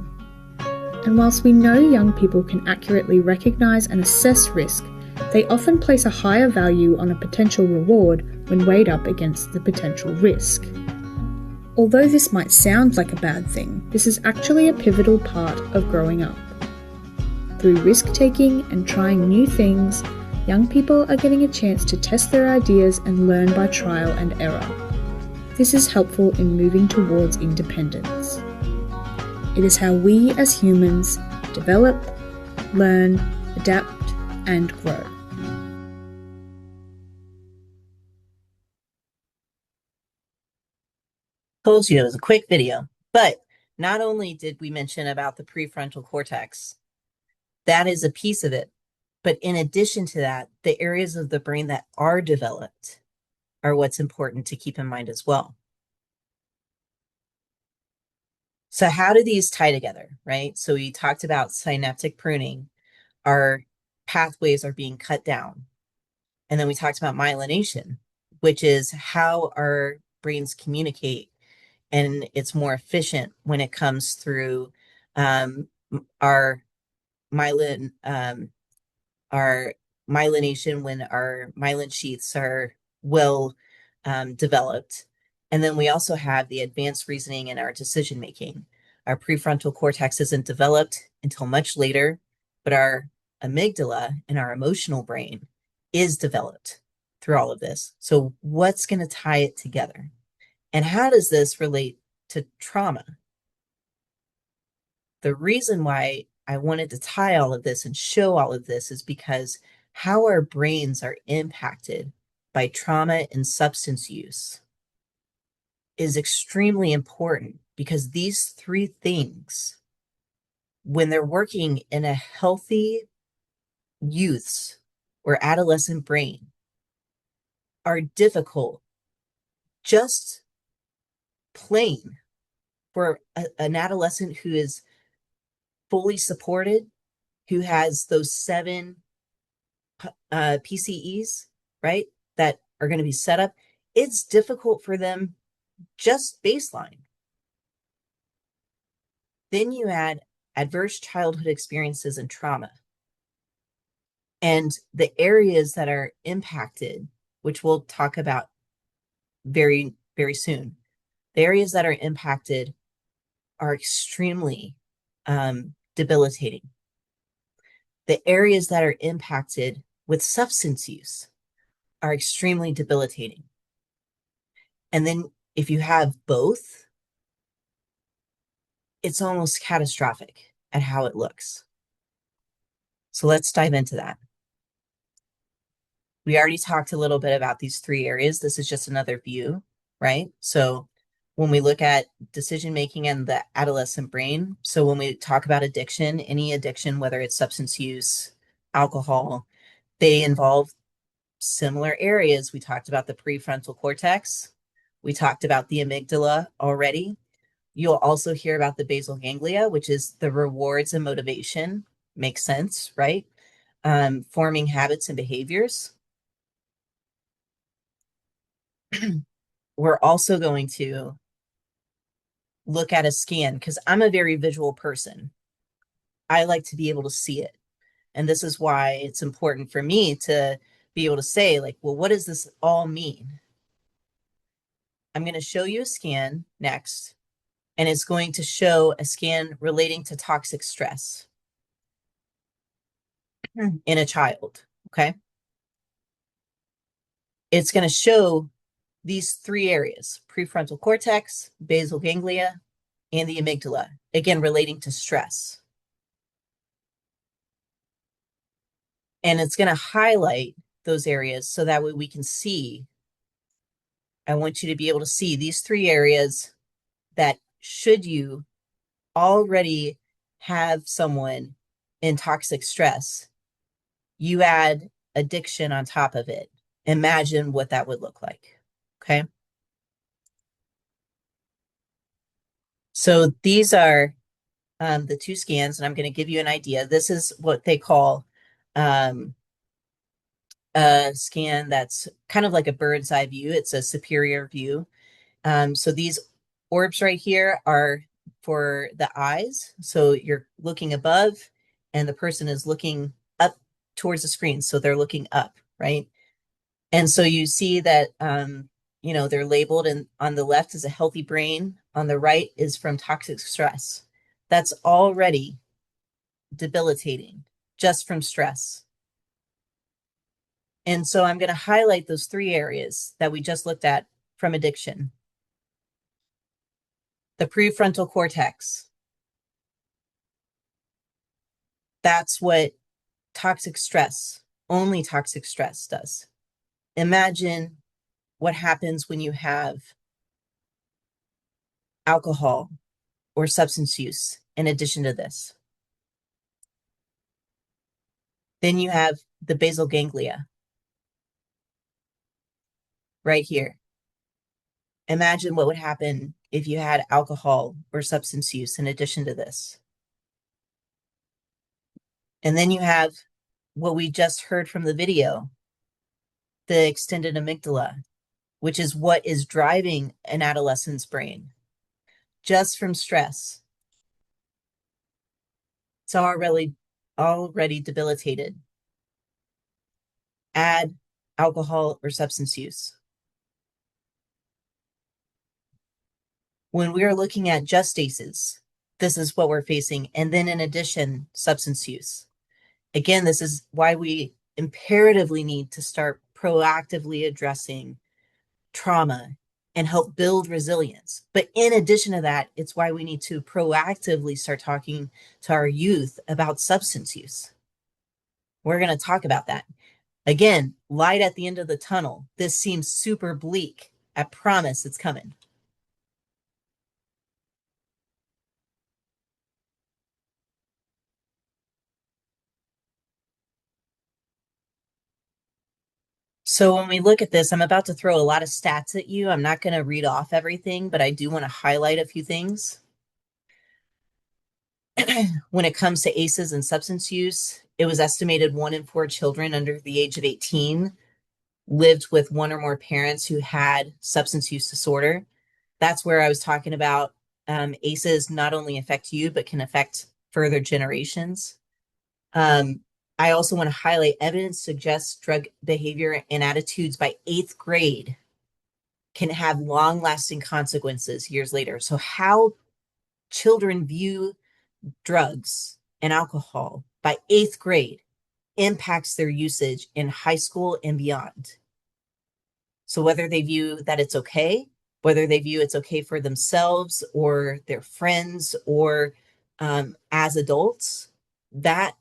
And whilst we know young people can accurately recognise and assess risk, they often place a higher value on a potential reward when weighed up against the potential risk. Although this might sound like a bad thing, this is actually a pivotal part of growing up. Through risk-taking and trying new things, young people are getting a chance to test their ideas and learn by trial and error. This is helpful in moving towards independence. It is how we as humans develop, learn, adapt, and grow. Told you it was a quick video, but not only did we mention about the prefrontal cortex, that is a piece of it. But in addition to that, the areas of the brain that are developed are what's important to keep in mind as well. So how do these tie together, right? So we talked about synaptic pruning. Our pathways are being cut down. And then we talked about myelination, which is how our brains communicate, and it's more efficient when it comes through our myelin, our myelination, when our myelin sheaths are well developed. And then we also have the advanced reasoning in our decision making. Our prefrontal cortex isn't developed until much later, but our amygdala and our emotional brain is developed through all of this. So, what's going to tie it together? And how does this relate to trauma? The reason why I wanted to tie all of this and show all of this is because how our brains are impacted by trauma and substance use is extremely important, because these three things, when they're working in a healthy youth's or adolescent brain, are difficult just plain for an adolescent who is fully supported, who has those 7 PCEs, right, that are going to be set up. It's difficult for them just baseline. Then you add adverse childhood experiences and trauma, and the areas that are impacted, which we'll talk about very, very soon. The areas that are impacted are extremely debilitating. The areas that are impacted with substance use are extremely debilitating. And then if you have both, it's almost catastrophic at how it looks. So let's dive into that. We already talked a little bit about these 3 areas. This is just another view, right? So when we look at decision making and the adolescent brain, so when we talk about addiction, any addiction, whether it's substance use, alcohol, they involve similar areas. We talked about the prefrontal cortex. We talked about the amygdala already. You'll also hear about the basal ganglia, which is the rewards and motivation. Makes sense, right? Forming habits and behaviors. We're also going to look at a scan, because I'm a very visual person. I like to be able to see it. And this is why it's important for me to be able to say, like, well, what does this all mean? I'm going to show you a scan next, and it's going to show a scan relating to toxic stress in a child, okay? It's going to show these 3 areas: prefrontal cortex, basal ganglia, and the amygdala, again, relating to stress. And it's going to highlight those areas so that way we can see. I want you to be able to see these 3 areas that, should you already have someone in toxic stress, you add addiction on top of it. Imagine what that would look like. Okay. So these are the 2 scans, and I'm going to give you an idea. This is what they call a scan that's kind of like a bird's eye view. It's a superior view. So these orbs right here are for the eyes. So you're looking above, and the person is looking up towards the screen. So they're looking up, right? And so you see that, they're labeled, and on the left is a healthy brain. On the right is from toxic stress. That's already debilitating just from stress. And so I'm going to highlight those 3 areas that we just looked at from addiction. The prefrontal cortex. That's what toxic stress, only toxic stress does. Imagine what happens when you have alcohol or substance use in addition to this. Then you have the basal ganglia right here. Imagine what would happen if you had alcohol or substance use in addition to this. And then you have what we just heard from the video, the extended amygdala, which is what is driving an adolescent's brain just from stress. It's already debilitated. Add alcohol or substance use. When we are looking at just ACEs, this is what we're facing. And then in addition, substance use. Again, this is why we imperatively need to start proactively addressing trauma and help build resilience. But in addition to that, it's why we need to proactively start talking to our youth about substance use. We're going to talk about that. Again, light at the end of the tunnel. This seems super bleak. I promise it's coming. So when we look at this, I'm about to throw a lot of stats at you. I'm not going to read off everything, but I do want to highlight a few things. When it comes to ACEs and substance use, it was estimated 1 in 4 children under the age of 18 lived with one or more parents who had substance use disorder. That's where I was talking about ACEs not only affect you, but can affect further generations. I also want to highlight evidence suggests drug behavior and attitudes by 8th grade can have long lasting consequences years later. So, how children view drugs and alcohol by 8th grade impacts their usage in high school and beyond. So, whether they view that it's okay, whether they view it's okay for themselves or their friends or as adults, that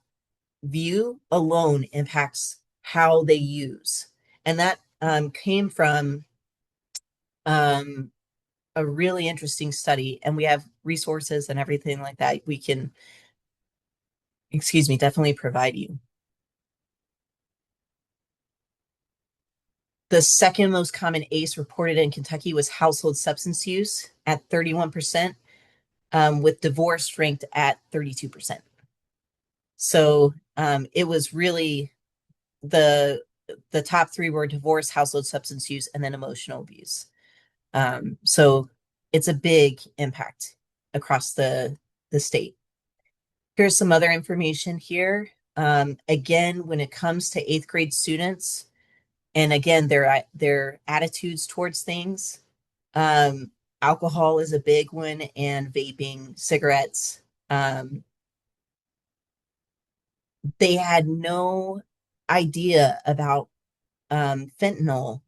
view alone impacts how they use. And that came from a really interesting study. And we have resources and everything like that we can, definitely provide you. The second most common ACE reported in Kentucky was household substance use at 31%, with divorce ranked at 32%. So it was really the top 3 were divorce, household substance use, and then emotional abuse. So it's a big impact across the state. Here's some other information here. Again, when it comes to 8th grade students, and again, their attitudes towards things, alcohol is a big one, and vaping, cigarettes. They had no idea about fentanyl.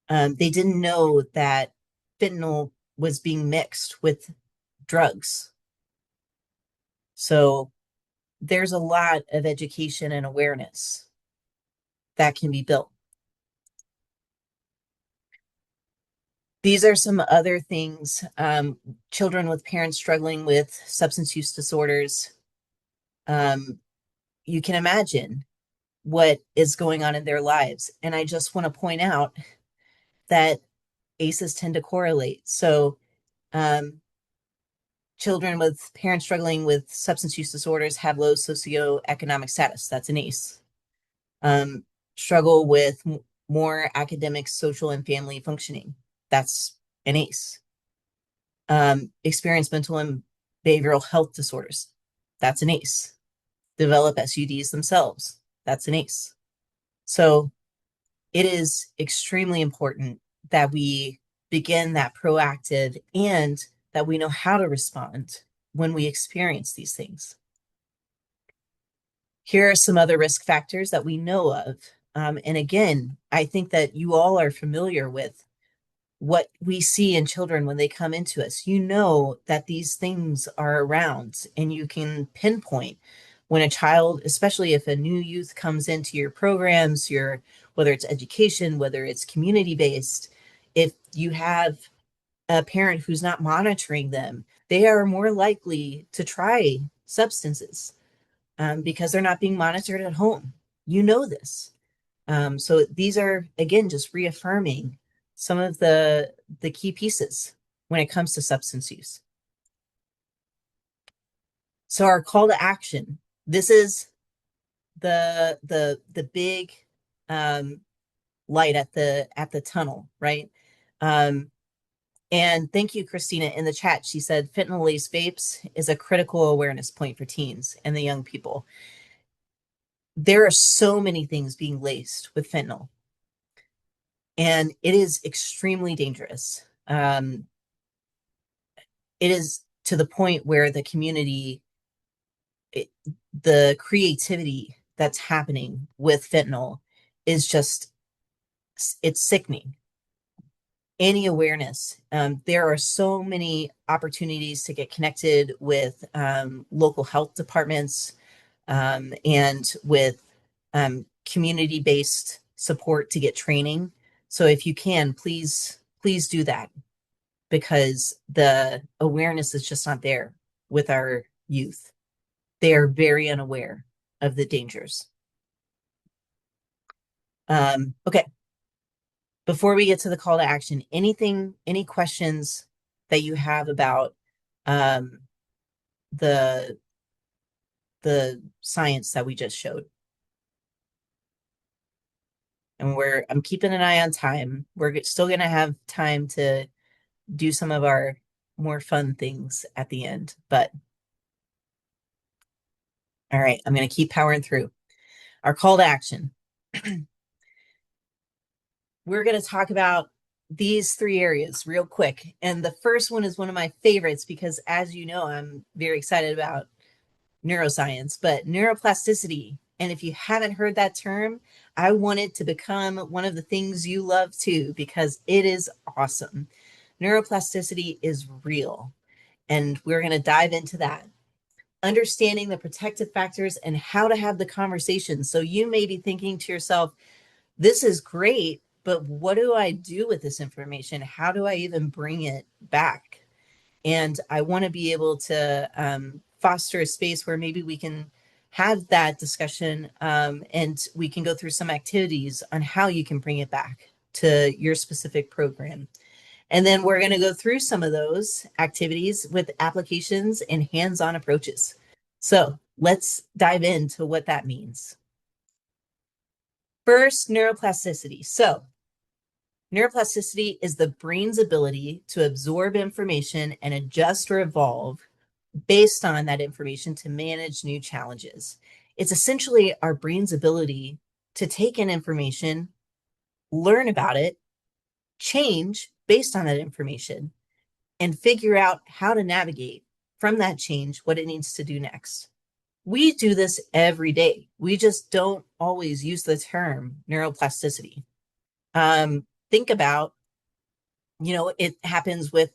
They didn't know that fentanyl was being mixed with drugs. So there's a lot of education and awareness that can be built. These are some other things. Children with parents struggling with substance use disorders. You can imagine what is going on in their lives. And I just want to point out that ACEs tend to correlate. So children with parents struggling with substance use disorders have low socioeconomic status. That's an ACE. Struggle with more academic, social, and family functioning. That's an ACE. Experience mental and behavioral health disorders. That's an ACE. Develop SUDs themselves. That's an ACE. So it is extremely important that we begin that proactive and that we know how to respond when we experience these things. Here are some other risk factors that we know of. And again, I think that you all are familiar with what we see in children when they come into us. You know that these things are around, and you can pinpoint when a child, especially if a new youth comes into your programs, your whether it's education, whether it's community based, if you have a parent who's not monitoring them, they are more likely to try substances because they're not being monitored at home. You know this. So these are, again, just reaffirming some of the key pieces when it comes to substance use. So our call to action. This is the big um, light at the tunnel, right? Um, and thank you, Christina, in the chat. She said fentanyl laced vapes is a critical awareness point for teens and the young people. There are so many things being laced with fentanyl, and it is extremely dangerous. It is to the point where the community, it, the creativity that's happening with fentanyl is just, it's sickening. Any awareness. There are so many opportunities to get connected with local health departments and with community-based support to get training. So if you can, please do that, because the awareness is just not there with our youth. They are very unaware of the dangers. Okay. Before we get to the call to action, any questions that you have about um, the the science that we just showed? And I'm keeping an eye on time. We're still going to have time to do some of our more fun things at the end, but all right, I'm going to keep powering through. Our call to action. We're going to talk about these three areas real quick. And the first one is one of my favorites because, as you know, I'm very excited about neuroscience, but neuroplasticity. And if you haven't heard that term, I want it to become one of the things you love too, because it is awesome. Neuroplasticity is real, and we're going to dive into that. Understanding the protective factors and how to have the conversation. So you may be thinking to yourself, this is great, but what do I do with this information? How do I even bring it back? And I want to be able to foster a space where maybe we can have that discussion and we can go through some activities on how you can bring it back to your specific program. And then we're going to go through some of those activities with applications and hands-on approaches. So let's dive into what that means. First, neuroplasticity. So neuroplasticity is the brain's ability to absorb information and adjust or evolve based on that information to manage new challenges. It's essentially our brain's ability to take in information, learn about it, change based on that information, and figure out how to navigate from that change what it needs to do next. We do this every day. We just don't always use the term neuroplasticity. Think about, it happens with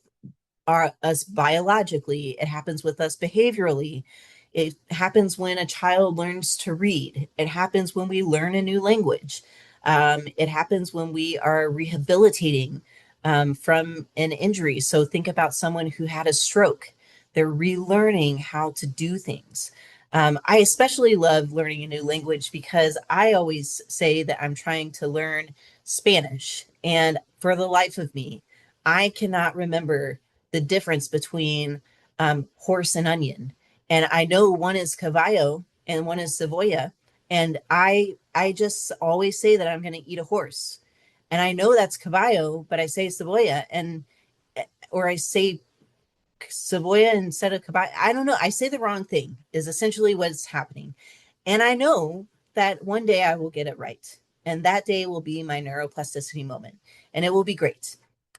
us biologically, it happens with us behaviorally. It happens when a child learns to read. It happens when we learn a new language. It happens when we are rehabilitating from an injury. So think about someone who had a stroke. They're relearning how to do things. I especially love learning a new language because I always say that I'm trying to learn Spanish. And for the life of me, I cannot remember the difference between horse and onion. And I know one is caballo and one is cebolla. And I just always say that I'm going to eat a horse. And I know that's caballo, but I say cebolla, and or I say cebolla instead of caballo. I don't know. I say the wrong thing is essentially what's happening. And I know that one day I will get it right. And that day will be my neuroplasticity moment. And it will be great.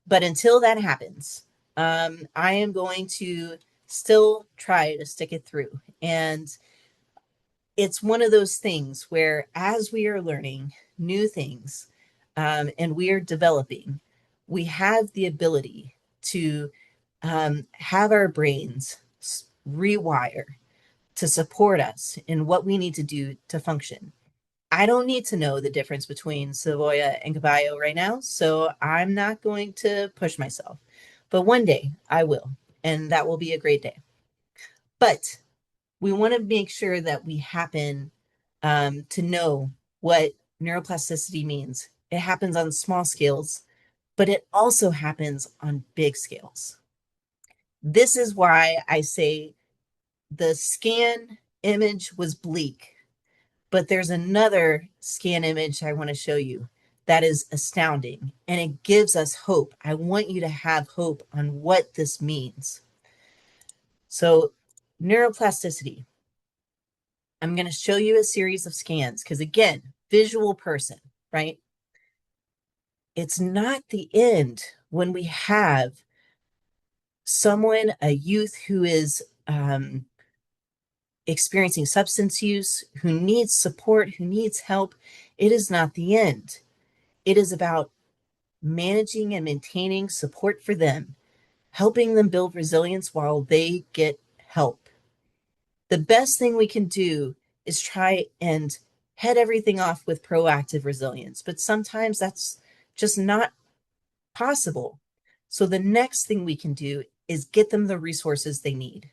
But until that happens, I am going to still try to stick it through. And it's one of those things where, as we are learning new things and we are developing, we have the ability to have our brains rewire to support us in what we need to do to function. I don't need to know the difference between Savoya and Caballo right now, so I'm not going to push myself. But one day I will, and that will be a great day. But we want to make sure that we happen to know what neuroplasticity means. It happens on small scales, but it also happens on big scales. This is why I say the scan image was bleak, but there's another scan image I want to show you that is astounding, and it gives us hope. I want you to have hope on what this means. So, neuroplasticity. I'm going to show you a series of scans because, again, visual person, right? It's not the end when we have someone, a youth who is experiencing substance use, who needs support, who needs help. It is not the end. It is about managing and maintaining support for them, helping them build resilience while they get help. The best thing we can do is try and head everything off with proactive resilience, but sometimes that's just not possible. So the next thing we can do is get them the resources they need.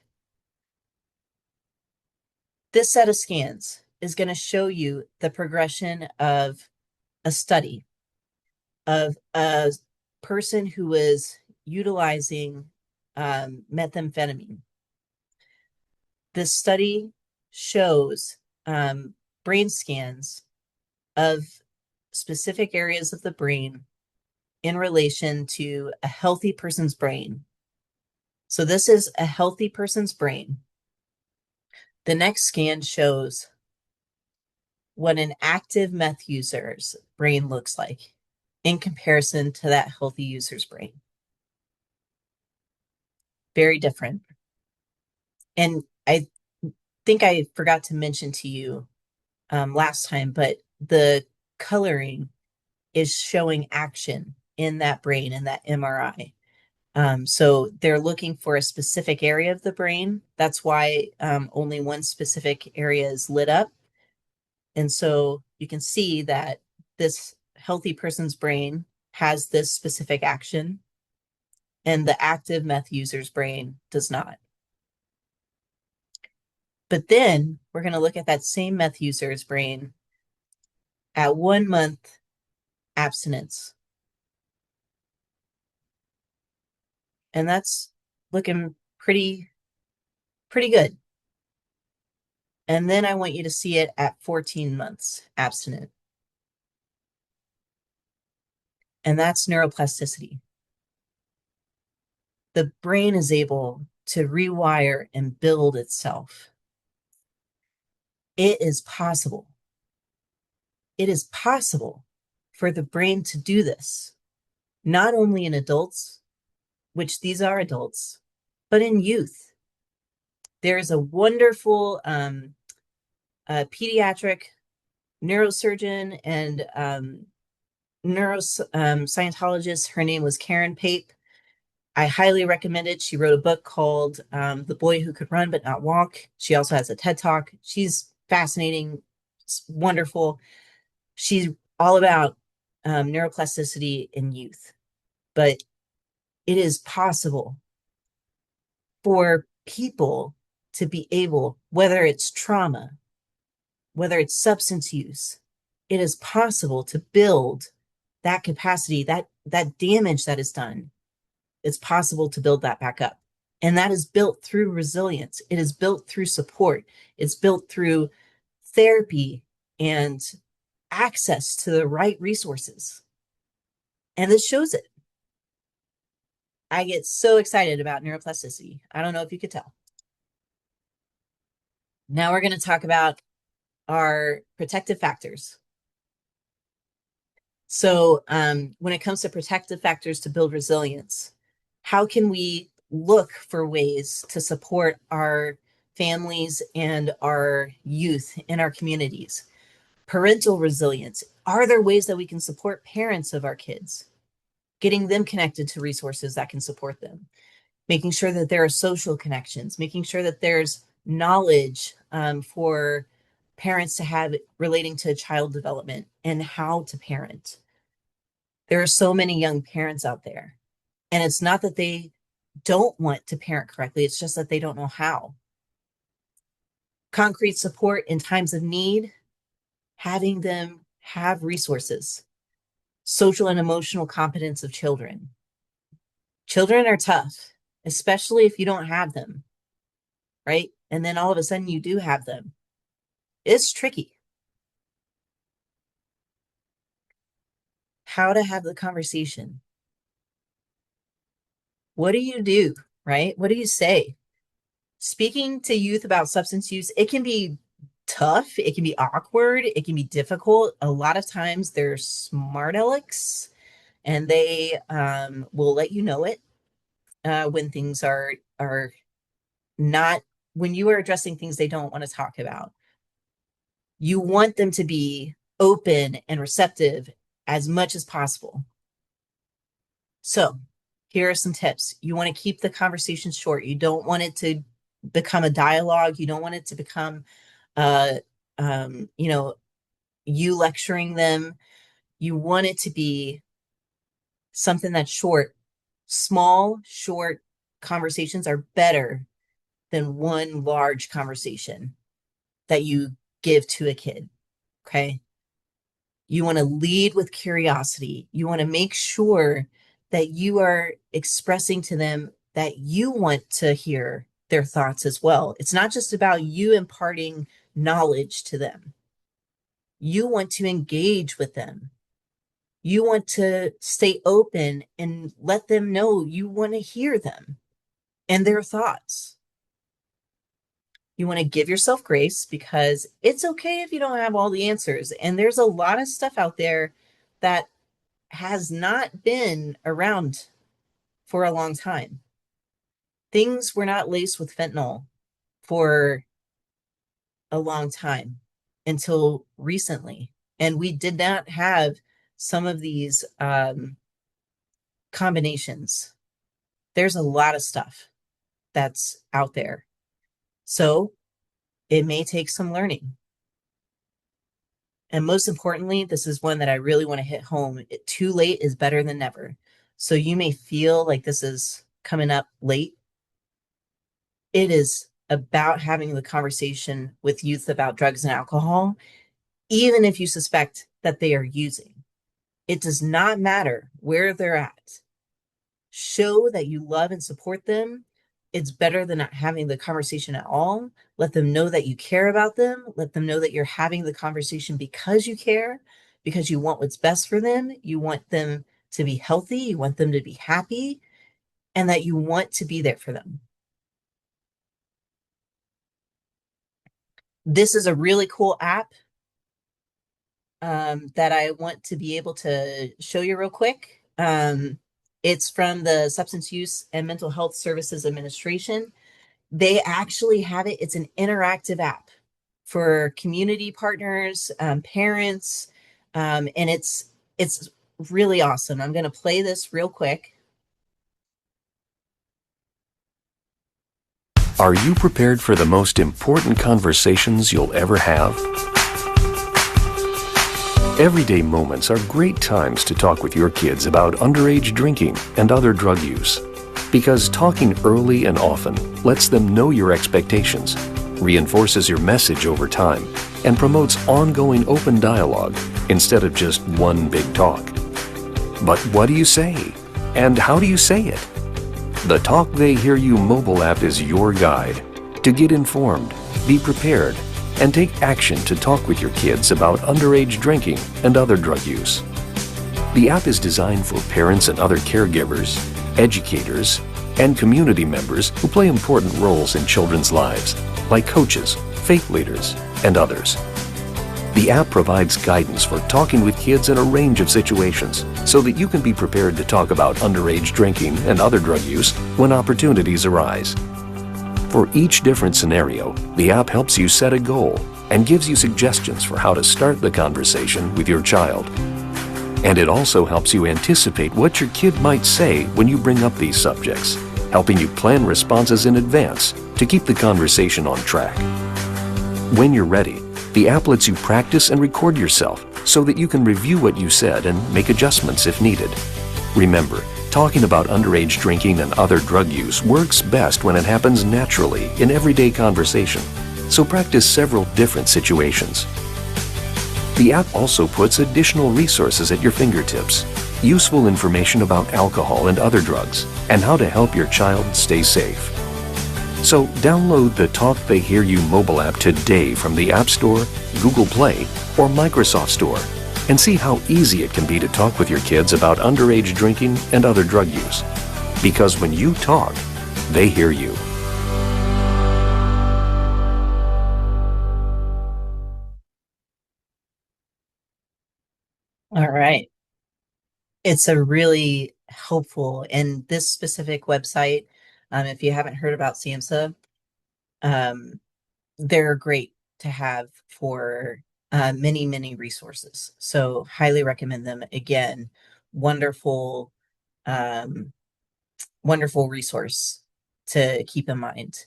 This set of scans is going to show you the progression of a study of a person who was utilizing methamphetamine. This study shows brain scans of specific areas of the brain in relation to a healthy person's brain. So this is a healthy person's brain. The next scan shows what an active meth user's brain looks like in comparison to that healthy user's brain. Very different. And I think I forgot to mention to you last time, but the coloring is showing action in that brain, in that MRI. So they're looking for a specific area of the brain. That's why only one specific area is lit up. And so you can see that this healthy person's brain has this specific action, and the active meth user's brain does not. But then we're going to look at that same meth user's brain at 1 month abstinence. And that's looking pretty good. And then I want you to see it at 14 months abstinent. And that's neuroplasticity. The brain is able to rewire and build itself. It is possible. It is possible for the brain to do this, not only in adults, which these are adults, but in youth. There's a wonderful pediatric neurosurgeon and neuroscientologist. Her name was Karen Pape. I highly recommend it. She wrote a book called The Boy Who Could Run But Not Walk. She also has a TED Talk. She's fascinating, wonderful. She's all about neuroplasticity in youth. But it is possible for people to be able, whether it's trauma, whether it's substance use, it is possible to build that capacity, that damage that is done. It's possible to build that back up. And that is built through resilience. It is built through support. It's built through therapy and access to the right resources. And this shows it. I get so excited about neuroplasticity. I don't know if you could tell. Now we're going to talk about our protective factors. So when it comes to protective factors to build resilience, how can we look for ways to support our families and our youth in our communities? Parental resilience. Are there ways that we can support parents of our kids? getting them connected to resources that can support them, making sure that there are social connections, making sure that there's knowledge for parents to have relating to child development and how to parent. There are so many young parents out there, and it's not that they don't want to parent correctly, it's just that they don't know how. Concrete support in times of need, having them have resources, social and emotional competence of children. Children are tough, especially if you don't have them, right? And then all of a sudden you do have them. It's tricky. How to have the conversation. What do you do, right? What do you say? Speaking to youth about substance use, it can be tough, it can be awkward, it can be difficult. A lot of times they're smart alecks and they will let you know it when things are not, when you are addressing things they don't want to talk about. You want them to be open and receptive as much as possible. So here are some tips. You want to keep the conversation short. You don't want it to become a dialogue. You don't want it to become, you lecturing them. You want it to be something that's short. Small, short conversations are better than one large conversation that you give to a kid. Okay. You want to lead with curiosity. You want to make sure that you are expressing to them that you want to hear their thoughts as well. It's not just about you imparting knowledge to them. You want to engage with them. You want to stay open and let them know you want to hear them and their thoughts. You want to give yourself grace because it's okay if you don't have all the answers. And there's a lot of stuff out there that has not been around for a long time. Things were not laced with fentanyl for a long time until recently. And we did not have some of these combinations. There's a lot of stuff that's out there. So it may take some learning. And most importantly, this is one that I really want to hit home. Too late is better than never. So you may feel like this is coming up late. It is about having the conversation with youth about drugs and alcohol, even if you suspect that they are using. It does not matter where they're at. Show that you love and support them. It's better than not having the conversation at all. Let them know that you care about them. Let them know that you're having the conversation because you care, because you want what's best for them. You want them to be healthy. You want them to be happy, and that you want to be there for them. This is a really cool app that I want to be able to show you real quick. It's from the Substance Use and Mental Health Services Administration. They actually have it. It's an interactive app for community partners, parents, and it's really awesome. I'm going to play this real quick. Are you prepared for the most important conversations you'll ever have? Everyday moments are great times to talk with your kids about underage drinking and other drug use. Because talking early and often lets them know your expectations, reinforces your message over time, and promotes ongoing open dialogue instead of just one big talk. But what do you say? And how do you say it? The Talk They Hear You mobile app is your guide to get informed, be prepared, and take action to talk with your kids about underage drinking and other drug use. The app is designed for parents and other caregivers, educators, and community members who play important roles in children's lives, like coaches, faith leaders, and others. The app provides guidance for talking with kids in a range of situations so that you can be prepared to talk about underage drinking and other drug use when opportunities arise. For each different scenario, the app helps you set a goal and gives you suggestions for how to start the conversation with your child. And it also helps you anticipate what your kid might say when you bring up these subjects, helping you plan responses in advance to keep the conversation on track. When you're ready, the app lets you practice and record yourself so that you can review what you said and make adjustments if needed. Remember, talking about underage drinking and other drug use works best when it happens naturally in everyday conversation, so practice several different situations. The app also puts additional resources at your fingertips, useful information about alcohol and other drugs, and how to help your child stay safe. So download the Talk They Hear You mobile app today from the App Store, Google Play, or Microsoft Store, and see how easy it can be to talk with your kids about underage drinking and other drug use. Because when you talk, they hear you. All right. It's a really helpful, and this specific website, if you haven't heard about SAMHSA, um, they're great to have for many, many resources. So highly recommend them. Again, wonderful, um, wonderful resource to keep in mind.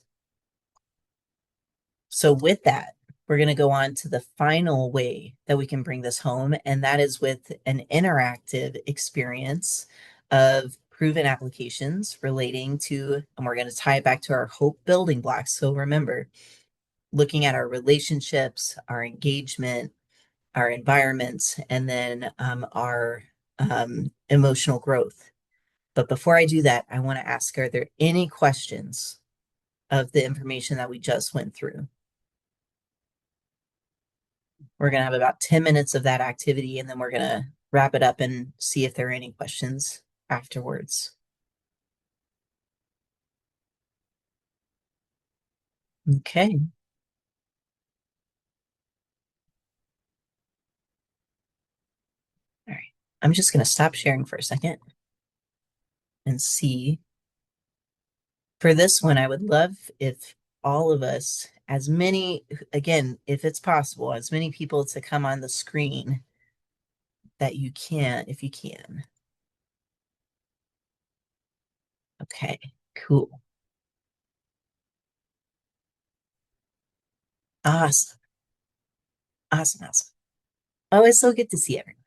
So with that, we're going to go on to the final way that we can bring this home, and that is with an interactive experience of proven applications relating to, and we're going to tie it back to our hope building blocks. So remember, looking at our relationships, our engagement, our environments, and then our emotional growth. But before I do that, I want to ask, are there any questions of the information that we just went through? We're going to have about 10 minutes of that activity, and then we're going to wrap it up and see if there are any questions afterwards. Okay. All right. I'm just going to stop sharing for a second and see. For this one, I would love if all of us, as many, again, if it's possible, as many people to come on the screen that you can, if you can. Okay, cool. Awesome. Awesome. Awesome. Oh, it's so good to see everyone.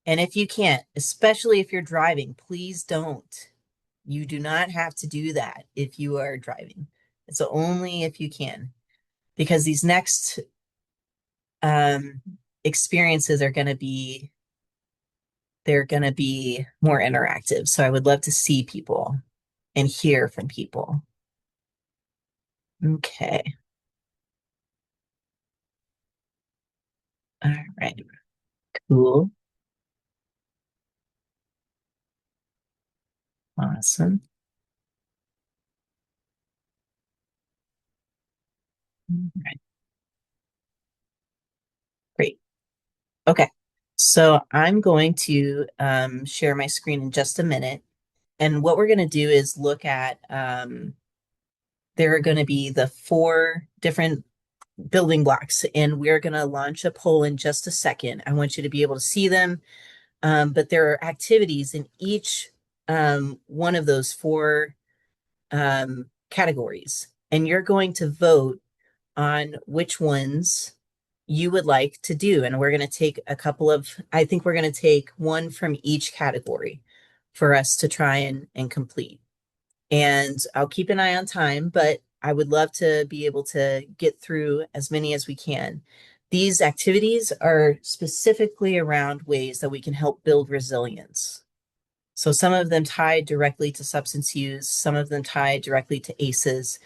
And if you can't, especially if you're driving, please don't. You do not have to do that if you are driving. It's only if you can, because these next experiences are going to be, they're going to be more interactive. So I would love to see people and hear from people. Okay. All right. Cool. Awesome. All right. Great. Okay. So I'm going to share my screen in just a minute. And what we're going to do is look at, there are going to be the 4 different building blocks, and we're going to launch a poll in just a second. I want you to be able to see them, but there are activities in each one of those 4 categories, and you're going to vote on which ones you would like to do. And we're going to take a couple of, I think we're going to take one from each category for us to try and complete. And I'll keep an eye on time, but I would love to be able to get through as many as we can. These activities are specifically around ways that we can help build resilience. So some of them tied directly to substance use, some of them tied directly to ACEs,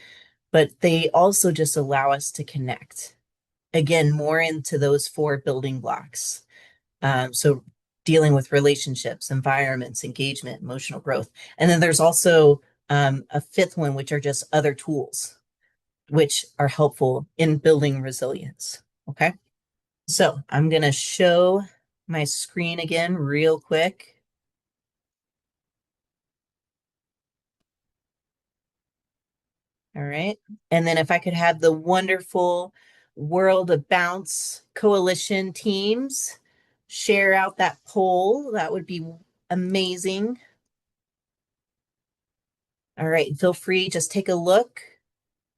but they also just allow us to connect. Again, more into those 4 building blocks. So dealing with relationships, environments, engagement, emotional growth. And then there's also a 5th one, which are just other tools, which are helpful in building resilience. Okay. So I'm going to show my screen again real quick. All right. And then if I could have the wonderful World of Bounce Coalition teams share out that poll, that would be amazing. All right, feel free, just take a look,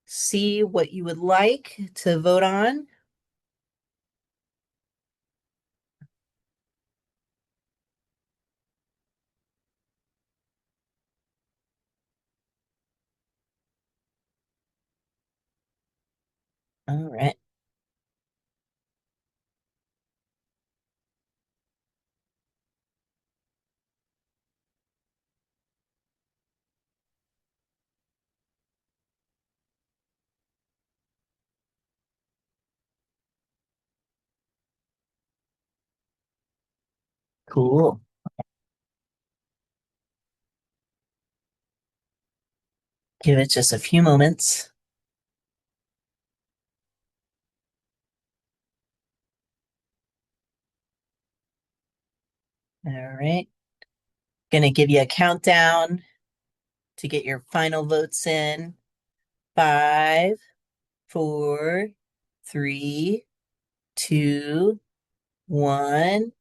see what you would like to vote on. All right. Cool. Give it just a few moments. All right. Gonna give you a countdown to get your final votes in. 5, 4, 3, 2, 1.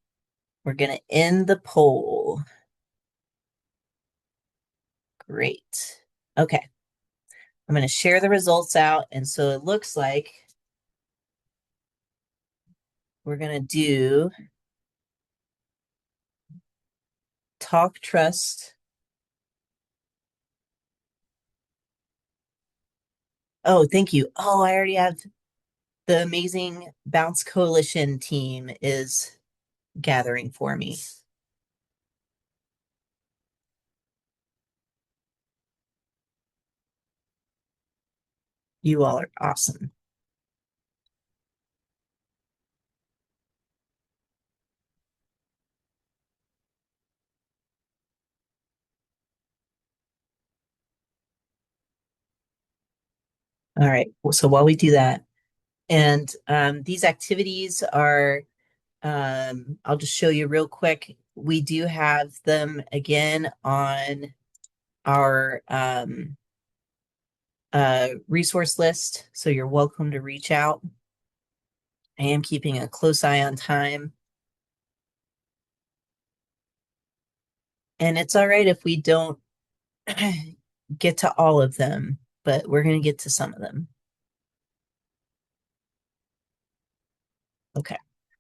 We're gonna end the poll. Great. Okay. I'm gonna share the results out. And so it looks like we're gonna do talk, trust. Oh, thank you. Oh, I already have the amazing Bounce Coalition team is gathering for me. You all are awesome. All right. So while we do that, and these activities are, I'll just show you real quick. We do have them again on our resource list, so you're welcome to reach out. I am keeping a close eye on time. And it's all right if we don't get to all of them, but we're going to get to some of them. Okay,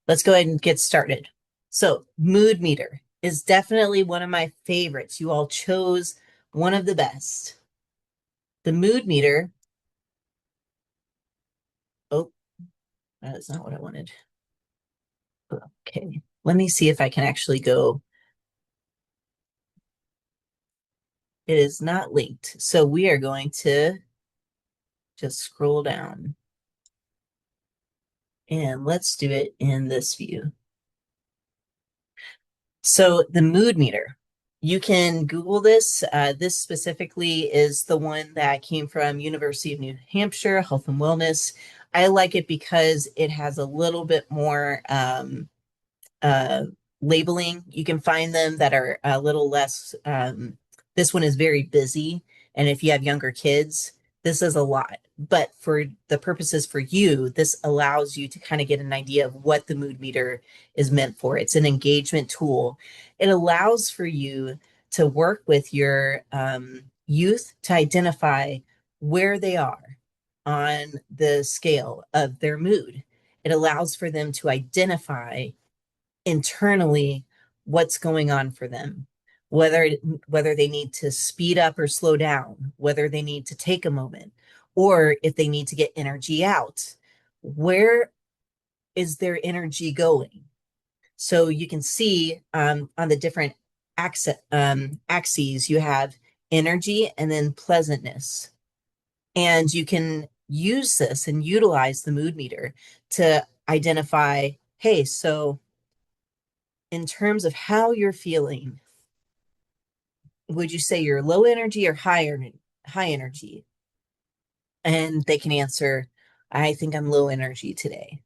let's go ahead and get started. So, mood meter is definitely one of my favorites. You all chose one of the best. The mood meter. Oh, that is not what I wanted. Okay, let me see if I can actually go. It is not linked. So we are going to just scroll down. And let's do it in this view. So the mood meter, you can Google this. This specifically is the one that came from University of New Hampshire, Health and Wellness. I like it because it has a little bit more uh, labeling. You can find them that are a little less. This one is very busy, and if you have younger kids, this is a lot. But for the purposes for you, this allows you to kind of get an idea of what the mood meter is meant for. It's an engagement tool. It allows for you to work with your youth to identify where they are on the scale of their mood. It allows for them to identify internally what's going on for them, whether they need to speed up or slow down, whether they need to take a moment, or if they need to get energy out. Where is their energy going? So you can see on the different axes, you have energy and then pleasantness. And you can use this and utilize the mood meter to identify, hey, so in terms of how you're feeling, would you say you're low energy or high energy? And they can answer, I think I'm low energy today.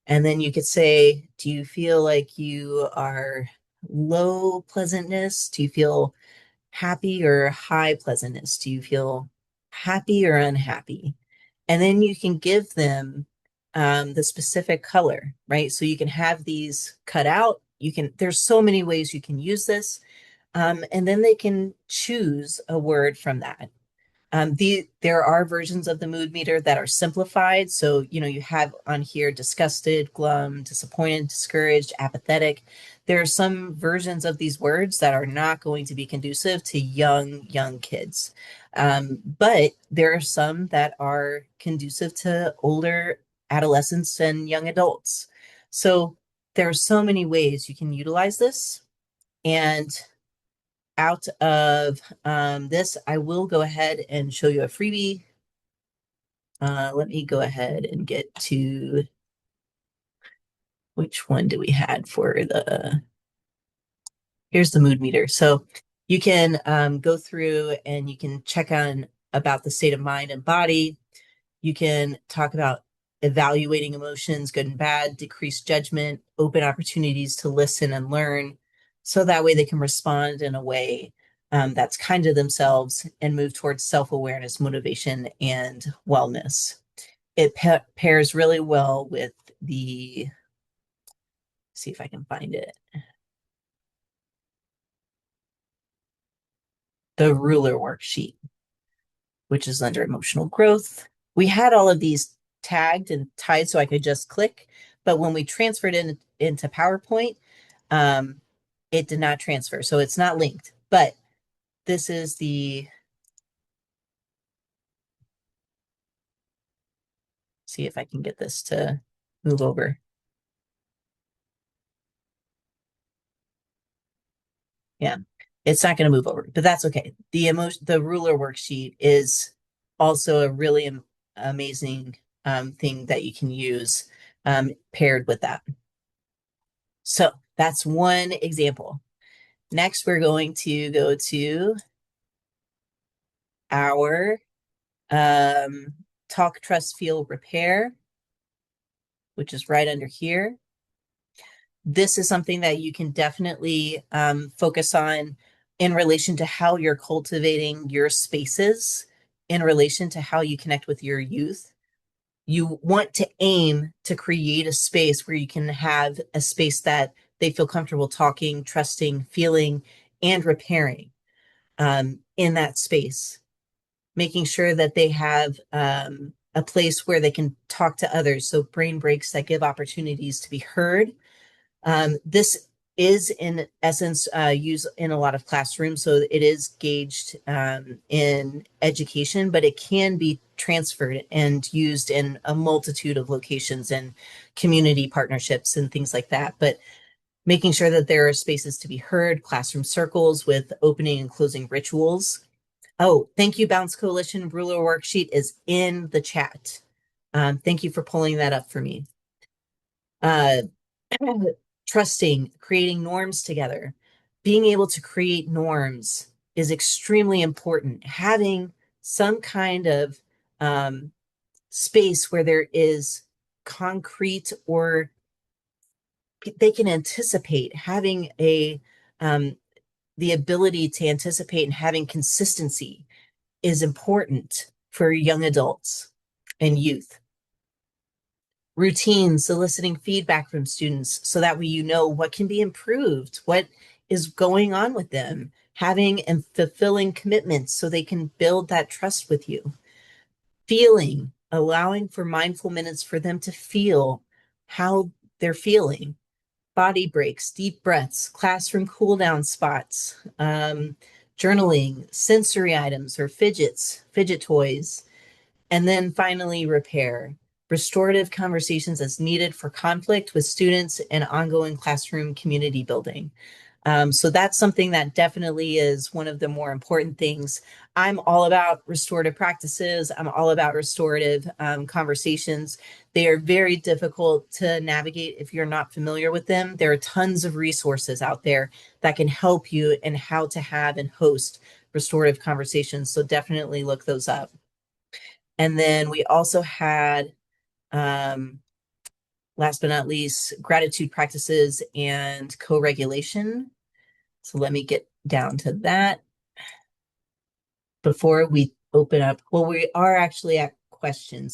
And then you could say, do you feel like you are low pleasantness? Do you feel happy or high pleasantness? Do you feel happy or unhappy? And then you can give them the specific color, right? So you can have these cut out there's so many ways you can use this. And then they can choose a word from that. There are versions of the mood meter that are simplified. So, you have on here disgusted, glum, disappointed, discouraged, apathetic. There are some versions of these words that are not going to be conducive to young kids. But there are some that are conducive to older adolescents and young adults. So there are so many ways you can utilize this. And out of this, I will go ahead and show you a freebie. Let me go ahead and get to which one do we had for here's the mood meter. So you can go through and you can check on about the state of mind and body. You can talk about evaluating emotions, good and bad, decrease judgment, open opportunities to listen and learn. So that way they can respond in a way that's kind to themselves and move towards self-awareness, motivation, and wellness. It pairs really well with see if I can find it, the ruler worksheet, which is under emotional growth. We had all of these tagged and tied so I could just click, but when we transferred it into PowerPoint, it did not transfer. So it's not linked, but this is see if I can get this to move over. Yeah, it's not going to move over, but that's okay. The ruler worksheet is also a really amazing thing that you can use paired with that. So that's one example. Next, we're going to go to our talk, trust, feel, repair, which is right under here. This is something that you can definitely focus on in relation to how you're cultivating your spaces, in relation to how you connect with your youth. You want to aim to create a space where you can have a space that they feel comfortable talking, trusting, feeling, and repairing in that space. Making sure that they have a place where they can talk to others. So brain breaks that give opportunities to be heard. This is in essence used in a lot of classrooms, so it is gauged in education, but it can be transferred and used in a multitude of locations and community partnerships and things like that. But making sure that there are spaces to be heard, classroom circles with opening and closing rituals. Oh, thank you, Bounce Coalition. Ruler worksheet is in the chat. Thank you for pulling that up for me. Trusting, creating norms together. Being able to create norms is extremely important. Having some kind of space where there is concrete or they can anticipate having the ability to anticipate and having consistency is important for young adults and youth. Routines, soliciting feedback from students so that way you know what can be improved, what is going on with them, having and fulfilling commitments so they can build that trust with you. Feeling, allowing for mindful minutes for them to feel how they're feeling. Body breaks, deep breaths, classroom cool down spots, journaling, sensory items or fidget toys, and then finally repair. Restorative conversations as needed for conflict with students and ongoing classroom community building. So that's something that definitely is one of the more important things. I'm all about restorative practices. I'm all about restorative conversations. They are very difficult to navigate if you're not familiar with them. There are tons of resources out there that can help you in how to have and host restorative conversations. So definitely look those up. And then we also had, last but not least, gratitude practices and co-regulation. So let me get down to that before we open up. Well, we are actually at questions.